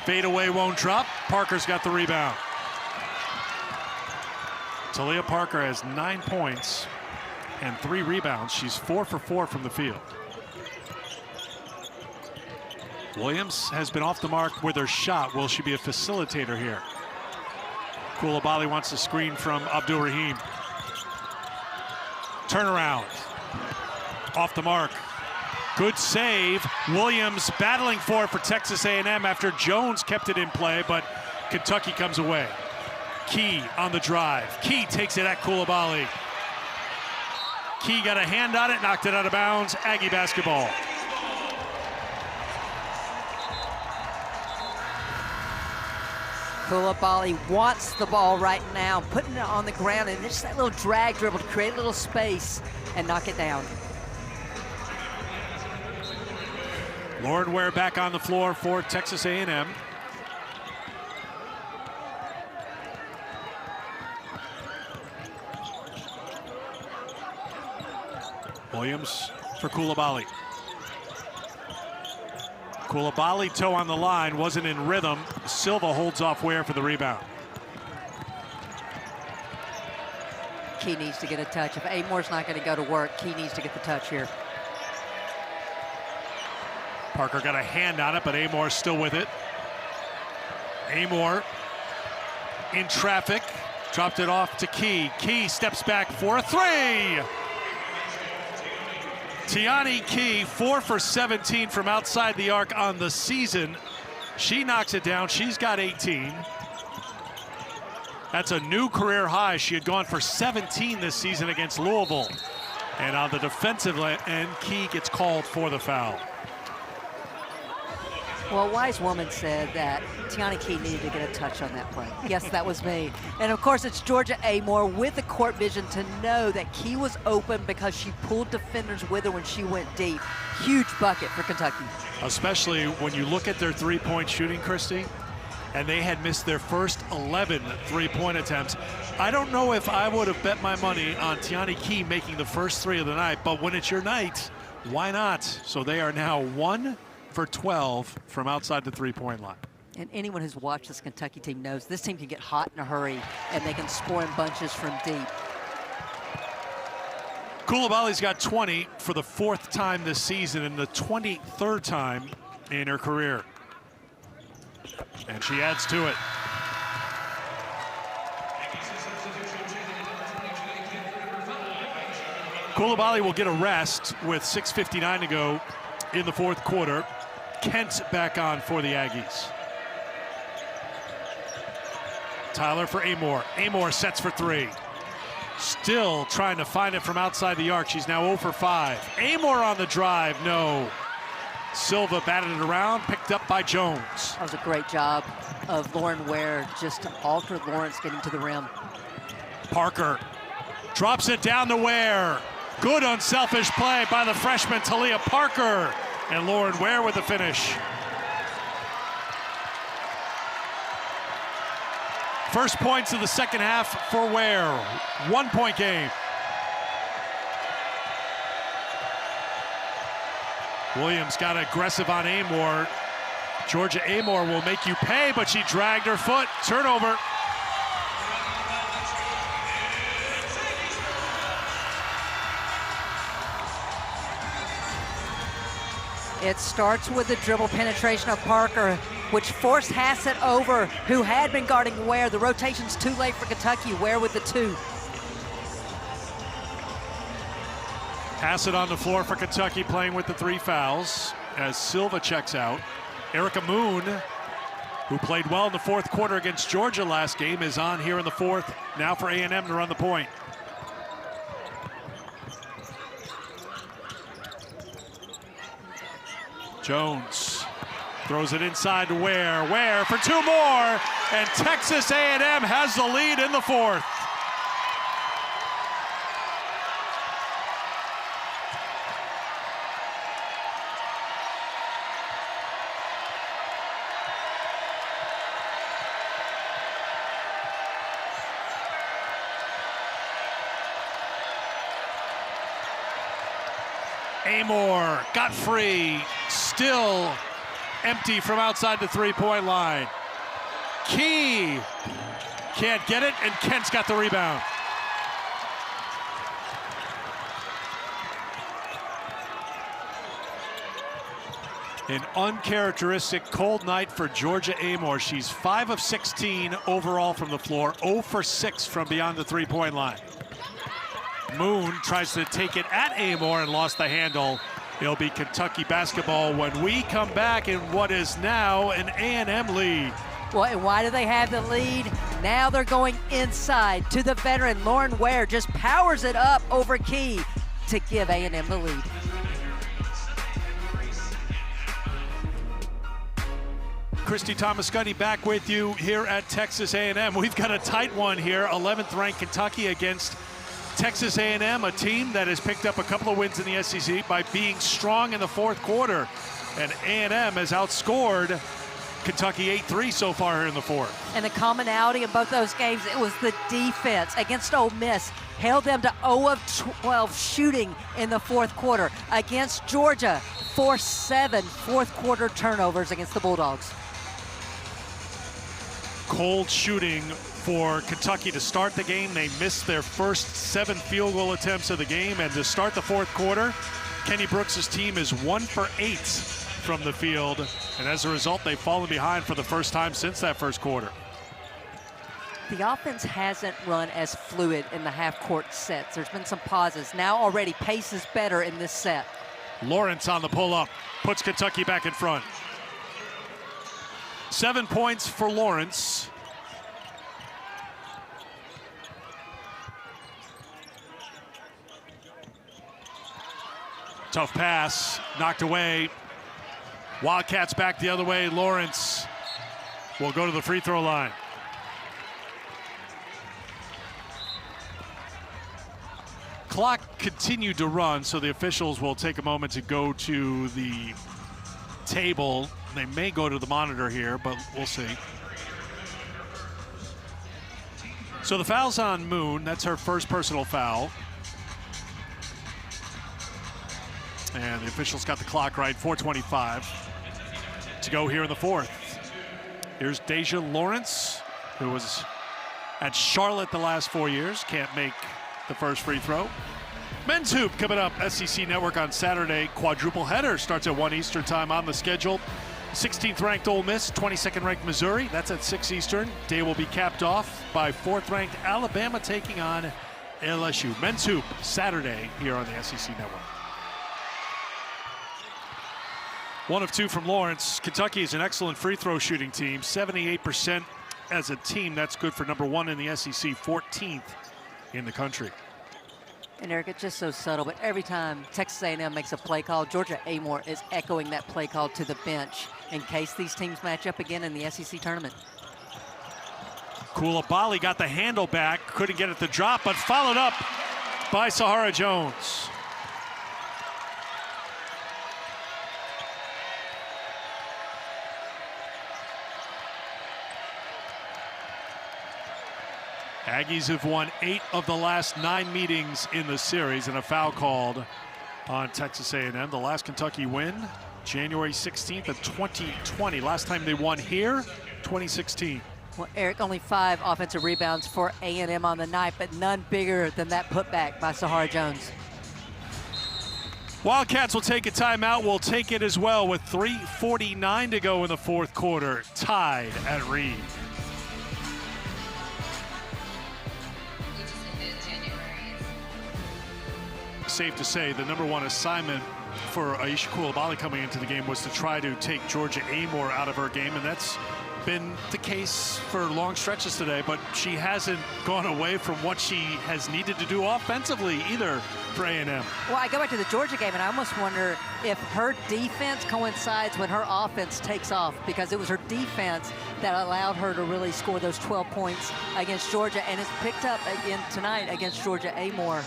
Speaker 2: Fade away won't drop. Parker's got the rebound. Talia Parker has 9 points and 3 rebounds. She's 4 for 4 from the field. Williams has been off the mark with her shot. Will she be a facilitator here? Coulibaly wants a screen from Abdul Rahim. Turnaround. Off the mark. Good save. Williams battling for it for Texas A&M after Jones kept it in play, but Kentucky comes away. Key on the drive. Key takes it at Coulibaly. Key got a hand on it, knocked it out of bounds. Aggie basketball. Coulibaly wants the ball right now, putting it on the ground, and just that little drag dribble to create a little space and knock it down.
Speaker 1: Lauren Ware back on the floor for Texas A&M. Williams for Coulibaly. Coulibaly toe on the line, wasn't in rhythm. Silva holds off Ware for the rebound.
Speaker 2: Key needs to get a touch. If Amoore's not going to go to work, Key needs to get the touch here.
Speaker 1: Parker got a hand on it, but Amoore's still with it. Amoore in traffic. Dropped it off to Key. Key steps back for a three. Tiani Key, 4 for 17 from outside the arc on the season. She knocks it down. She's got 18. That's a new career high. She had gone for 17 this season against Louisville. And on the defensive end, Key gets called for the foul.
Speaker 2: Well, a wise woman said that Tiani Key needed to get a touch on that play. Yes, that was me. And of course, it's Georgia Amoore with the court vision to know that Key was open because she pulled defenders with her when she went deep. Huge bucket for Kentucky.
Speaker 1: Especially when you look at their three-point shooting, Christy, and they had missed their first 11 three-point attempts. I don't know if I would have bet my money on Tiani Key making the first three of the night, but when it's your night, why not? So they are now 1 for 12 from outside the three-point line.
Speaker 2: And anyone who's watched this Kentucky team knows this team can get hot in a hurry, and they can score in bunches from deep.
Speaker 1: Coulibaly's got 20 for the 4th time this season and the 23rd time in her career. And she adds to it. Coulibaly will get a rest with 6:59 to go in the 4th quarter. Kent back on for the Aggies. Tyler for Amoore. Amoore sets for 3. Still trying to find it from outside the arc. She's now 0 for 5. Amoore on the drive, no. Silva batted it around, picked up by Jones.
Speaker 2: That was a great job of Lauren Ware, just to alter Lawrence getting to the rim.
Speaker 1: Parker drops it down to Ware. Good unselfish play by the freshman Talia Parker. And Lauren Ware with the finish. First points of the second half for Ware. 1-point game. Williams got aggressive on Amoore. Georgia Amoore will make you pay, but she dragged her foot. Turnover.
Speaker 2: It starts with the dribble penetration of Parker, which forced Hassett over, who had been guarding Ware. The rotation's too late for Kentucky. Ware with the 2.
Speaker 1: Hassett on the floor for Kentucky, playing with the 3 fouls as Silva checks out. Erica Moon, who played well in the 4th quarter against Georgia last game, is on here in the 4th. Now for A&M to run the point. Jones throws it inside to Ware. Ware for 2 more, and Texas A&M has the lead in the 4th. Amoore got free, still empty from outside the 3-point line. Key can't get it, and Kent's got the rebound. An uncharacteristic cold night for Georgia Amoore. She's 5 of 16 overall from the floor, 0 for 6 from beyond the 3-point line. Moon tries to take it at Amoore and lost the handle. It'll be Kentucky basketball when we come back in what is now an A&M lead.
Speaker 2: Well, and why do they have the lead? Now they're going inside to the veteran. Lauren Ware just powers it up over Key to give A&M the lead.
Speaker 1: Christy Thomascuddy back with you here at Texas A&M. We've got a tight one here. 11th ranked Kentucky against Texas A&M, a team that has picked up a couple of wins in the SEC by being strong in the 4th quarter. And A&M has outscored Kentucky 8-3 so far here in the 4th.
Speaker 2: And the commonality of both those games, it was the defense against Ole Miss. Held them to 0 of 12 shooting in the 4th quarter. Against Georgia, forced 7 4th quarter turnovers against the Bulldogs.
Speaker 1: Cold shooting for Kentucky to start the game. They missed their first 7 field goal attempts of the game, and to start the 4th quarter, Kenny Brooks' team is 1 for 8 from the field, and as a result, they've fallen behind for the first time since that 1st quarter.
Speaker 2: the offense hasn't run as fluid in the half-court sets. There's been some pauses. Now already pace is better in this set.
Speaker 1: Lawrence on the pull-up, puts Kentucky back in front. 7 points for Lawrence. Tough pass, knocked away. Wildcats back the other way. Lawrence will go to the free throw line. Clock continued to run, so the officials will take a moment to go to the table. They may go to the monitor here, but we'll see. So the foul's on Moon. That's her first personal foul. And the officials got the clock right, 4:25 to go here in the fourth. Here's Deja Lawrence, who was at Charlotte the last 4 years. Can't make the first free throw. Men's hoop coming up, SEC Network on Saturday. Quadruple header starts at 1 Eastern time on the schedule. 16th ranked Ole Miss, 22nd ranked Missouri. That's at 6 Eastern. Day will be capped off by 4th ranked Alabama taking on LSU. Men's hoop Saturday here on the SEC Network. 1 of 2 from Lawrence. Kentucky is an excellent free throw shooting team, 78% as a team. That's good for number 1 in the SEC, 14th in the country.
Speaker 2: And Eric, it's just so subtle, but every time Texas A&M makes a play call, Georgia Amoore is echoing that play call to the bench in case these teams match up again in the SEC tournament.
Speaker 1: Coulibaly got the handle back, couldn't get it to drop, but followed up by Sahara Jones. Aggies have won 8 of the last 9 meetings in the series, and a foul called on Texas A&M. The last Kentucky win, January 16th of 2020. Last time they won here, 2016.
Speaker 2: Well, Eric, only 5 offensive rebounds for A&M on the night, but none bigger than that putback by Sahara Jones.
Speaker 1: Wildcats will take a timeout. We'll take it as well with 3:49 to go in the fourth quarter, tied at Reed. Safe to say the number 1 assignment for Aisha Coulibaly coming into the game was to try to take Georgia Amoore out of her game, and that's been the case for long stretches today, but she hasn't gone away from what she has needed to do offensively either for A&M.
Speaker 2: Well, I go back to the Georgia game, and I almost wonder if her defense coincides when her offense takes off, because it was her defense that allowed her to really score those 12 points against Georgia, and it's picked up again tonight against Georgia Amoore.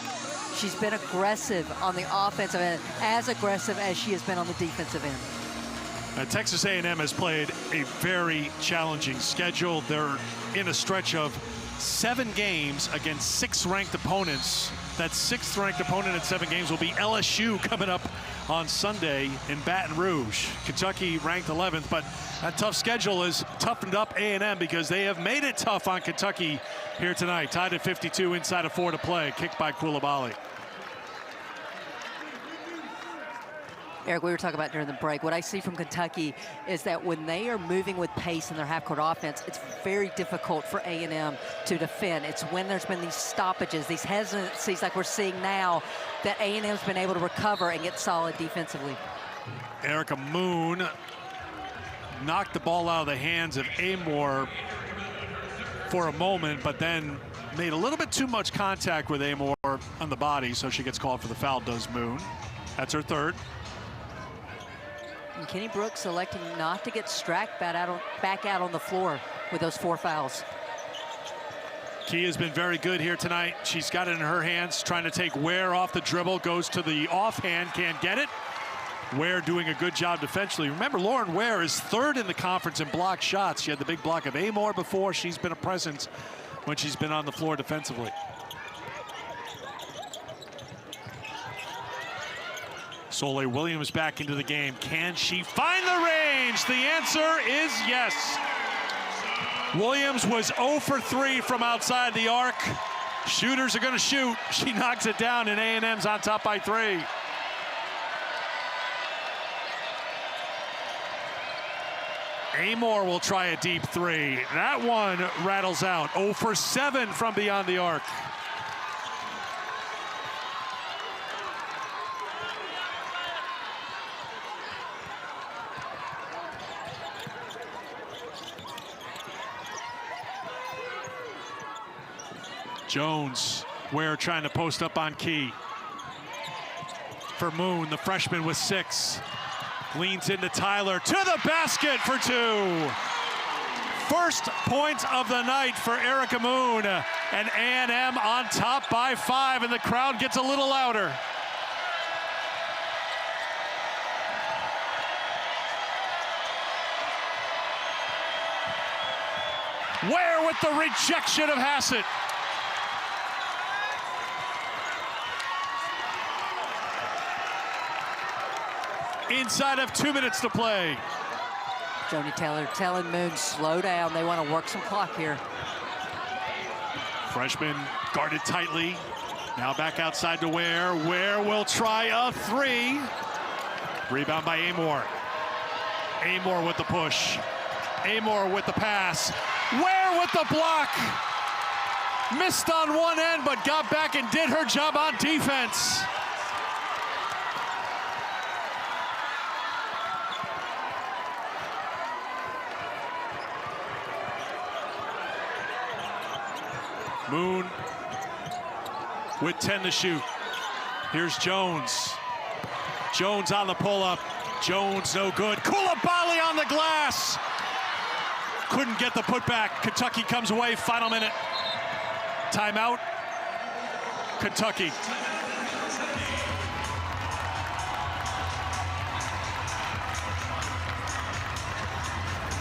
Speaker 2: She's been aggressive on the offensive end, as aggressive as she has been on the defensive end.
Speaker 1: Texas A&M has played a very challenging schedule. They're in a stretch of 7 games against 6 ranked opponents. That 6th ranked opponent in 7 games will be LSU coming up on Sunday in Baton Rouge. Kentucky ranked 11th, but that tough schedule has toughened up A&M because they have made it tough on Kentucky here tonight. Tied at 52, inside of 4 to play. Kicked by Coulibaly.
Speaker 2: Eric, we were talking about during the break, what I see from Kentucky is that when they are moving with pace in their half-court offense, it's very difficult for A&M to defend. It's when there's been these stoppages, these hesitancies like we're seeing now, that A&M's been able to recover and get solid defensively.
Speaker 1: Erica Moon knocked the ball out of the hands of Amoore for a moment, but then made a little bit too much contact with Amoore on the body, so she gets called for the foul, does Moon. That's her 3rd.
Speaker 2: And Kenny Brooks electing not to get Strack back out on the floor with those 4 fouls.
Speaker 1: Key has been very good here tonight. She's got it in her hands, trying to take Ware off the dribble, goes to the offhand, can't get it. Ware doing a good job defensively. Remember, Lauren Ware is 3rd in the conference in block shots. She had the big block of Amoore before. She's been a presence when she's been on the floor defensively. Soleil Williams back into the game. Can she find the range? The answer is yes. Williams was 0 for 3 from outside the arc. Shooters are going to shoot. She knocks it down, and A&M's on top by 3. Amoore will try a deep three. That one rattles out. 0 for 7 from beyond the arc. Jones, Ware trying to post up on Key. For Moon, the freshman with 6. Leans into Tyler, to the basket for 2. First point of the night for Erica Moon. And A&M on top by 5, and the crowd gets a little louder. Ware with the rejection of Hassett. Inside of 2 minutes to play.
Speaker 2: Joni Taylor telling Moon, slow down. They want to work some clock here.
Speaker 1: Freshman guarded tightly. Now back outside to Ware. Ware will try a 3. Rebound by Amoore. Amoore with the push. Amoore with the pass. Ware with the block. Missed on one end, but got back and did her job on defense. Moon with 10 to shoot. Here's Jones. Jones on the pull-up. Jones no good. Coulibaly on the glass. Couldn't get the putback. Kentucky comes away. Final minute. Timeout. Kentucky.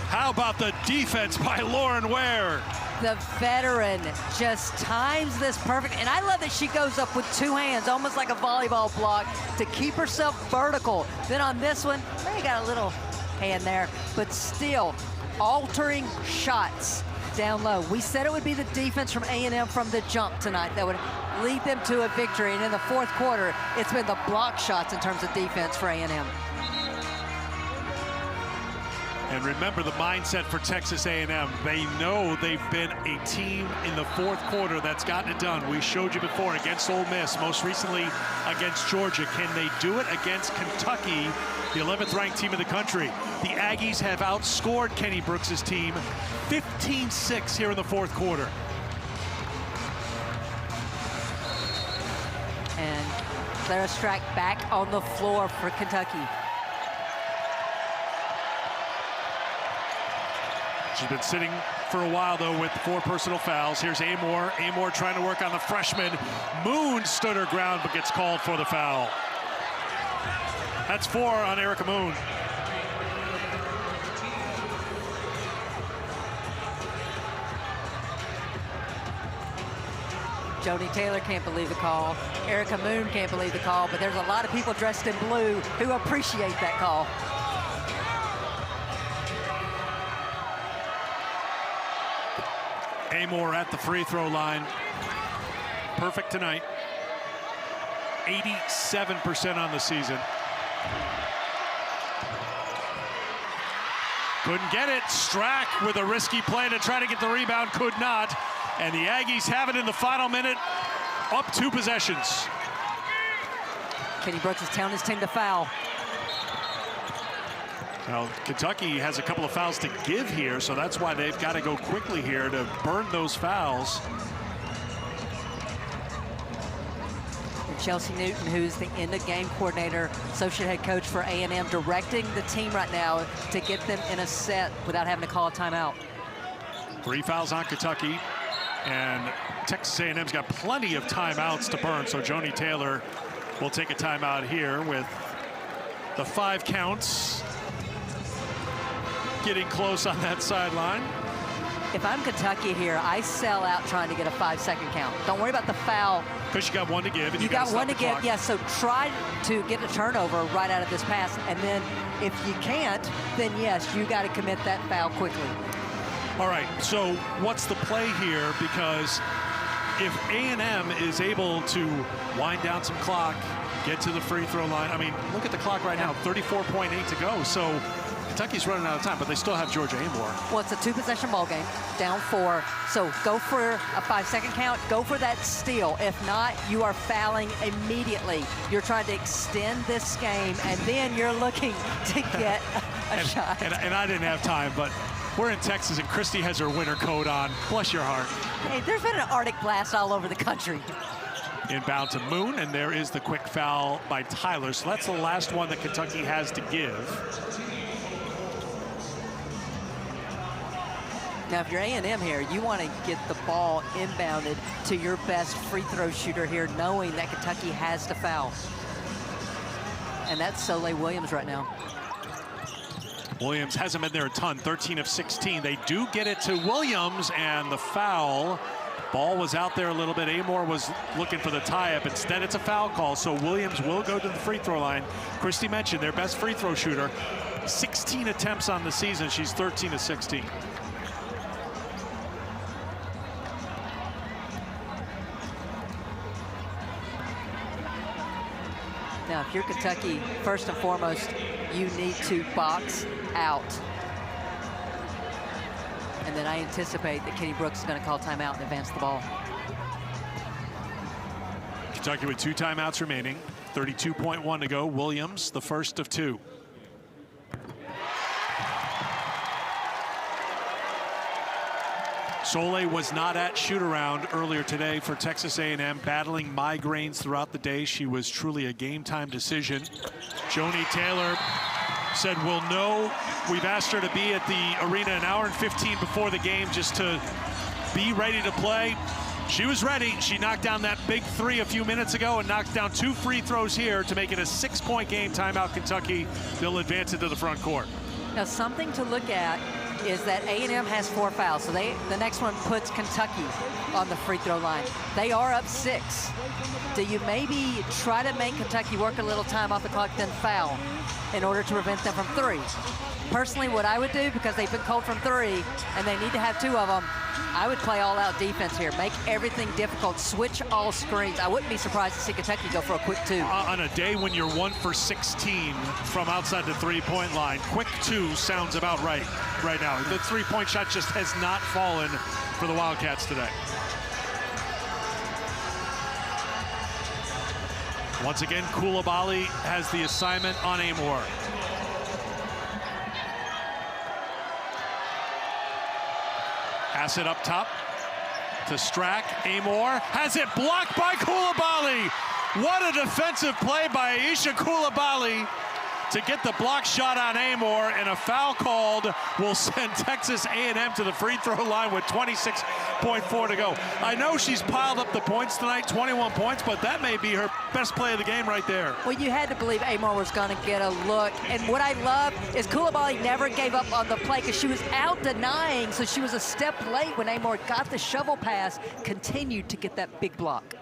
Speaker 1: How about the defense by Lauren Ware?
Speaker 2: The veteran just times this perfect. And I love that she goes up with 2 hands, almost like a volleyball block, to keep herself vertical. Then on this one, they got a little hand there, but still altering shots down low. We said it would be the defense from A&M from the jump tonight that would lead them to a victory. And in the fourth quarter, it's been the block shots in terms of defense for A&M.
Speaker 1: And remember the mindset for Texas A&M. They know they've been a team in the fourth quarter that's gotten it done. We showed you before against Ole Miss, most recently against Georgia. Can they do it against Kentucky, the 11th ranked team in the country? The Aggies have outscored Kenny Brooks' team 15-6 here in the fourth quarter.
Speaker 2: And Clara Strack back on the floor for Kentucky.
Speaker 1: She's been sitting for a while, though, with 4 personal fouls. Here's Amoore. Amoore trying to work on the freshman. Moon stood her ground, but gets called for the foul. That's 4 on Erica Moon.
Speaker 2: Joni Taylor can't believe the call. Erica Moon can't believe the call, but there's a lot of people dressed in blue who appreciate that call.
Speaker 1: Amoore at the free throw line. Perfect tonight. 87% on the season. Couldn't get it. Strack with a risky play to try to get the rebound. Could not. And the Aggies have it in the final minute. Up 2 possessions.
Speaker 2: Kenny Brooks is telling his team to foul.
Speaker 1: Well, Kentucky has a couple of fouls to give here, so that's why they've got to go quickly here to burn those fouls.
Speaker 2: And Chelsea Newton, who's the end-of-game coordinator, associate head coach for A&M, directing the team right now to get them in a set without having to call a timeout.
Speaker 1: 3 fouls on Kentucky, and Texas A&M's got plenty of timeouts to burn, so Joni Taylor will take a timeout here with the 5 counts. Getting close on that sideline.
Speaker 2: If I'm Kentucky here, I sell out trying to get a 5-second count. Don't worry about the foul.
Speaker 1: Because you got 1 to give. And
Speaker 2: you got 1 to give, yeah, so try to get a turnover right out of this pass. And then if you can't, then yes, you got to commit that foul quickly.
Speaker 1: All right, so what's the play here? Because if A&M is able to wind down some clock, get to the free throw line. I mean, look at the clock right now, 34.8 to go. So Kentucky's running out of time, but they still have Georgia Amoore.
Speaker 2: Well, it's a 2-possession ball game, down 4. So go for a 5-second count. Go for that steal. If not, you are fouling immediately. You're trying to extend this game, and then you're looking to get a shot.
Speaker 1: And I didn't have time, but we're in Texas, and Christy has her winter coat on. Bless your heart.
Speaker 2: Hey, there's been an Arctic blast all over the country.
Speaker 1: Inbound to Moon, and there is the quick foul by Tyler. So that's the last one that Kentucky has to give.
Speaker 2: Now, if you're A&M here, you want to get the ball inbounded to your best free throw shooter here, knowing that Kentucky has to foul. And that's Soleil Williams right now.
Speaker 1: Williams hasn't been there a ton, 13 of 16. They do get it to Williams, and the foul. Ball was out there a little bit. Amoore was looking for the tie-up. Instead, it's a foul call, so Williams will go to the free throw line. Christy mentioned their best free throw shooter. 16 attempts on the season. She's 13 of 16.
Speaker 2: Now, if you're Kentucky, first and foremost, you need to box out. And then I anticipate that Kenny Brooks is going to call timeout and advance the ball.
Speaker 1: Kentucky with 2 timeouts remaining. 32.1 to go. Williams, the first of 2. Soleil was not at shoot-around earlier today for Texas A&M, battling migraines throughout the day. She was truly a game-time decision. Joni Taylor said, we'll know. We've asked her to be at the arena an hour and 15 before the game just to be ready to play. She was ready. She knocked down that big 3 a few minutes ago and knocked down 2 free throws here to make it a 6-point game. Timeout Kentucky. They'll advance it to the front court.
Speaker 2: Now, something to look at is that A&M has 4 fouls. So the next one puts Kentucky on the free throw line. They are up 6. Do you maybe try to make Kentucky work a little time off the clock, then foul in order to prevent them from 3? Personally, what I would do, because they've been cold from 3 and they need to have 2 of them, I would play all-out defense here. Make everything difficult. Switch all screens. I wouldn't be surprised to see Kentucky go for a quick 2.
Speaker 1: On a day when you're 1 for 16 from outside the 3-point line, quick 2 sounds about right now. The 3-point shot just has not fallen for the Wildcats today. Once again, Coulibaly has the assignment on Amoore. Pass it up top to Strack. Amoore has it blocked by Coulibaly. What a defensive play by Aisha Coulibaly to get the block shot on Amoore, and a foul called will send Texas A&M to the free throw line with 26.4 to go. I know she's piled up the points tonight, 21 points, but that may be her best play of the game right there.
Speaker 2: Well, you had to believe Amoore was going to get a look. And what I love is Coulibaly never gave up on the play because she was out denying, so she was a step late when Amoore got the shovel pass, continued to get that big block.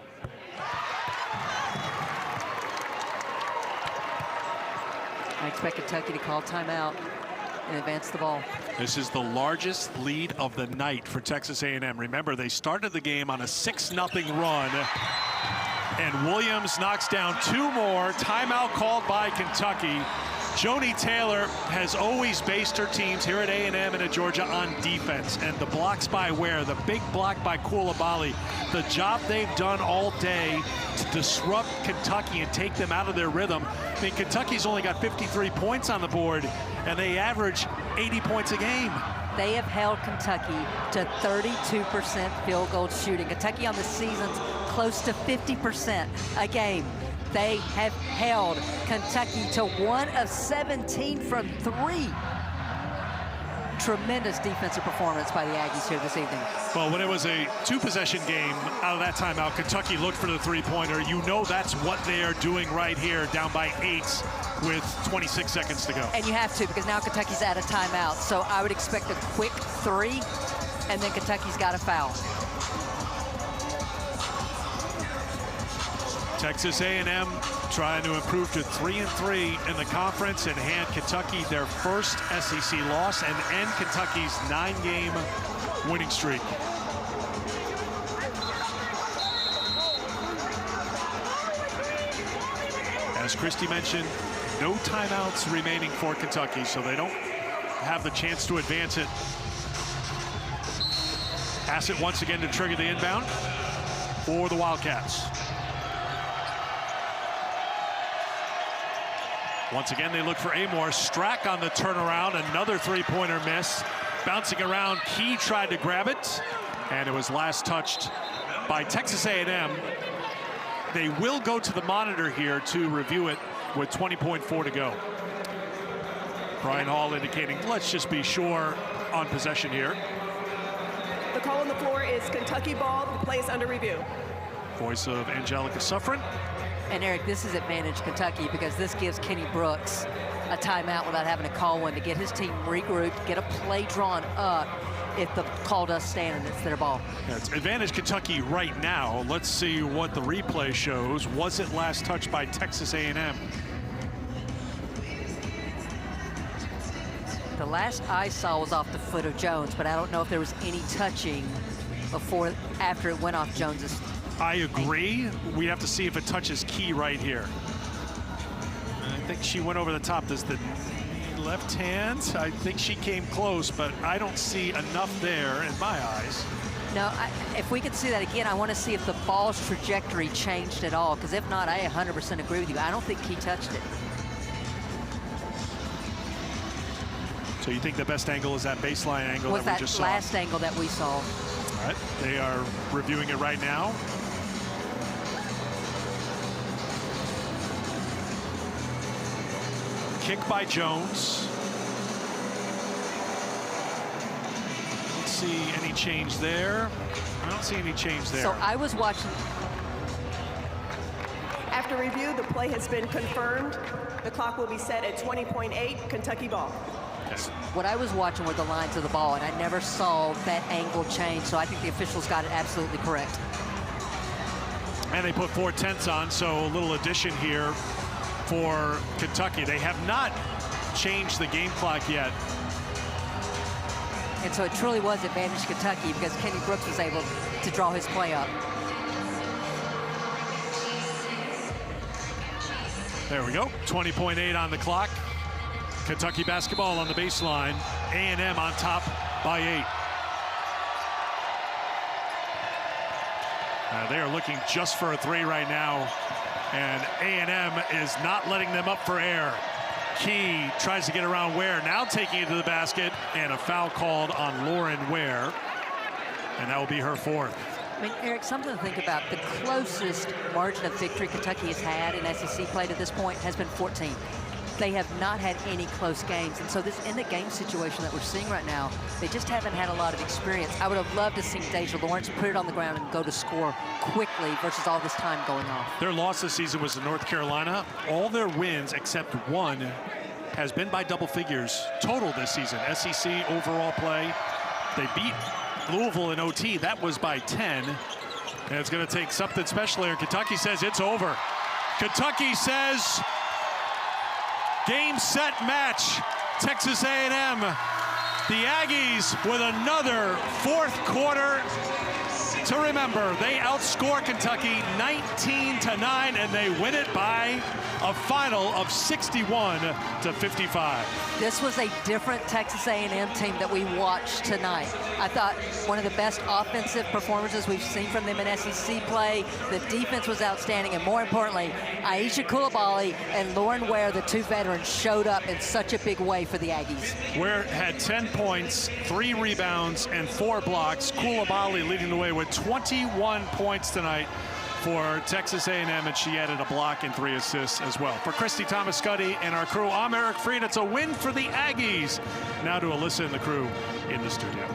Speaker 2: I expect Kentucky to call timeout and advance the ball.
Speaker 1: This is the largest lead of the night for Texas A&M. Remember, they started the game on a 6-0 run, and Williams knocks down 2 more. Timeout called by Kentucky. Joni Taylor has always based her teams here at A&M and at Georgia on defense, and the blocks by Ware, the big block by Coulibaly, the job they've done all day to disrupt Kentucky and take them out of their rhythm. I mean, Kentucky's only got 53 points on the board, and they average 80 points a game.
Speaker 2: They have held Kentucky to 32% field goal shooting. Kentucky on the season's close to 50% a game. They have held Kentucky to 1 of 17 from 3. Tremendous defensive performance by the Aggies here this evening.
Speaker 1: Well, when it was a 2-possession game, out of that timeout, Kentucky looked for the 3-pointer. You know that's what they are doing right here, down by 8 with 26 seconds to go.
Speaker 2: And you have to, because now Kentucky's at a timeout. So I would expect a quick 3, and then Kentucky's got a foul.
Speaker 1: Texas A&M trying to improve to 3-3 in the conference and hand Kentucky their first SEC loss and end Kentucky's 9-game winning streak. As Christy mentioned, no timeouts remaining for Kentucky, so they don't have the chance to advance it. Pass it once again to trigger the inbound for the Wildcats. Once again, they look for Amoore. Strack on the turnaround, another three-pointer miss. Bouncing around, Key tried to grab it, and it was last touched by Texas A&M. They will go to the monitor here to review it with 20.4 to go. Brian Hall indicating, let's just be sure on possession here.
Speaker 7: The call on the floor is Kentucky ball. The play is under review.
Speaker 1: Voice of Angelica Suffren.
Speaker 2: And Eric, this is advantage Kentucky because this gives Kenny Brooks a timeout without having to call one to get his team regrouped, get a play drawn up if the call does stand and it's their ball.
Speaker 1: Yeah, it's advantage Kentucky right now. Let's see what the replay shows. Was it last touched by Texas A&M?
Speaker 2: The last I saw was off the foot of Jones, but I don't know if there was any touching after it went off Jones's.
Speaker 1: I agree. We have to see if it touches Key right here. I think she went over the top. Does the left hand? I think she came close, but I don't see enough there in my eyes.
Speaker 2: No, if we could see that again, I want to see if the ball's trajectory changed at all, because if not, I 100% agree with you. I don't think Key touched it.
Speaker 1: So you think the best angle is that baseline angle that we just saw?
Speaker 2: Last angle that we saw.
Speaker 1: All right, they are reviewing it right now. Kick by Jones. Don't see any change there. I don't see any change there.
Speaker 2: So I was watching.
Speaker 7: After review, the play has been confirmed. The clock will be set at 20.8, Kentucky ball.
Speaker 1: Okay.
Speaker 2: What I was watching were the lines of the ball, and I never saw that angle change, so I think the officials got it absolutely correct.
Speaker 1: And they put 4/10 on, so a little addition here for Kentucky. They have not changed the game clock yet.
Speaker 2: And so it truly was advantage Kentucky because Kenny Brooks was able to draw his play up.
Speaker 1: There we go, 20.8 on the clock. Kentucky basketball on the baseline. A&M on top by 8. They are looking just for a 3 right now, and A&M is not letting them up for air. Key tries to get around Ware, now taking it to the basket, and a foul called on Lauren Ware, and that will be her 4th.
Speaker 2: I mean, Eric, something to think about. The closest margin of victory Kentucky has had in SEC play to this point has been 14. They have not had any close games, and so this end-of-game situation that we're seeing right now, they just haven't had a lot of experience. I would have loved to see Deja Lawrence put it on the ground and go to score quickly versus all this time going off.
Speaker 1: Their loss this season was to North Carolina. All their wins, except one, has been by double figures total this season. SEC overall play. They beat Louisville in OT. That was by 10. And it's going to take something special here. Kentucky says it's over. Kentucky says game, set, match. Texas A&M. The Aggies with another 4th quarter to remember. They outscore Kentucky 19-9, and they win it by a final of 61-55.
Speaker 2: This was a different Texas A&M team that we watched tonight. I thought one of the best offensive performances we've seen from them in SEC play. The defense was outstanding, and more importantly, Aisha Coulibaly and Lauren Ware, the 2 veterans, showed up in such a big way for the Aggies.
Speaker 1: Ware had 10 points, 3 rebounds, and 4 blocks. Coulibaly leading the way with 21 points tonight for Texas A&M, and she added a block and 3 assists as well. For Christy Thomas-Scuddy and our crew, I'm Eric Freed. It's a win for the Aggies. Now to Alyssa and the crew in the studio.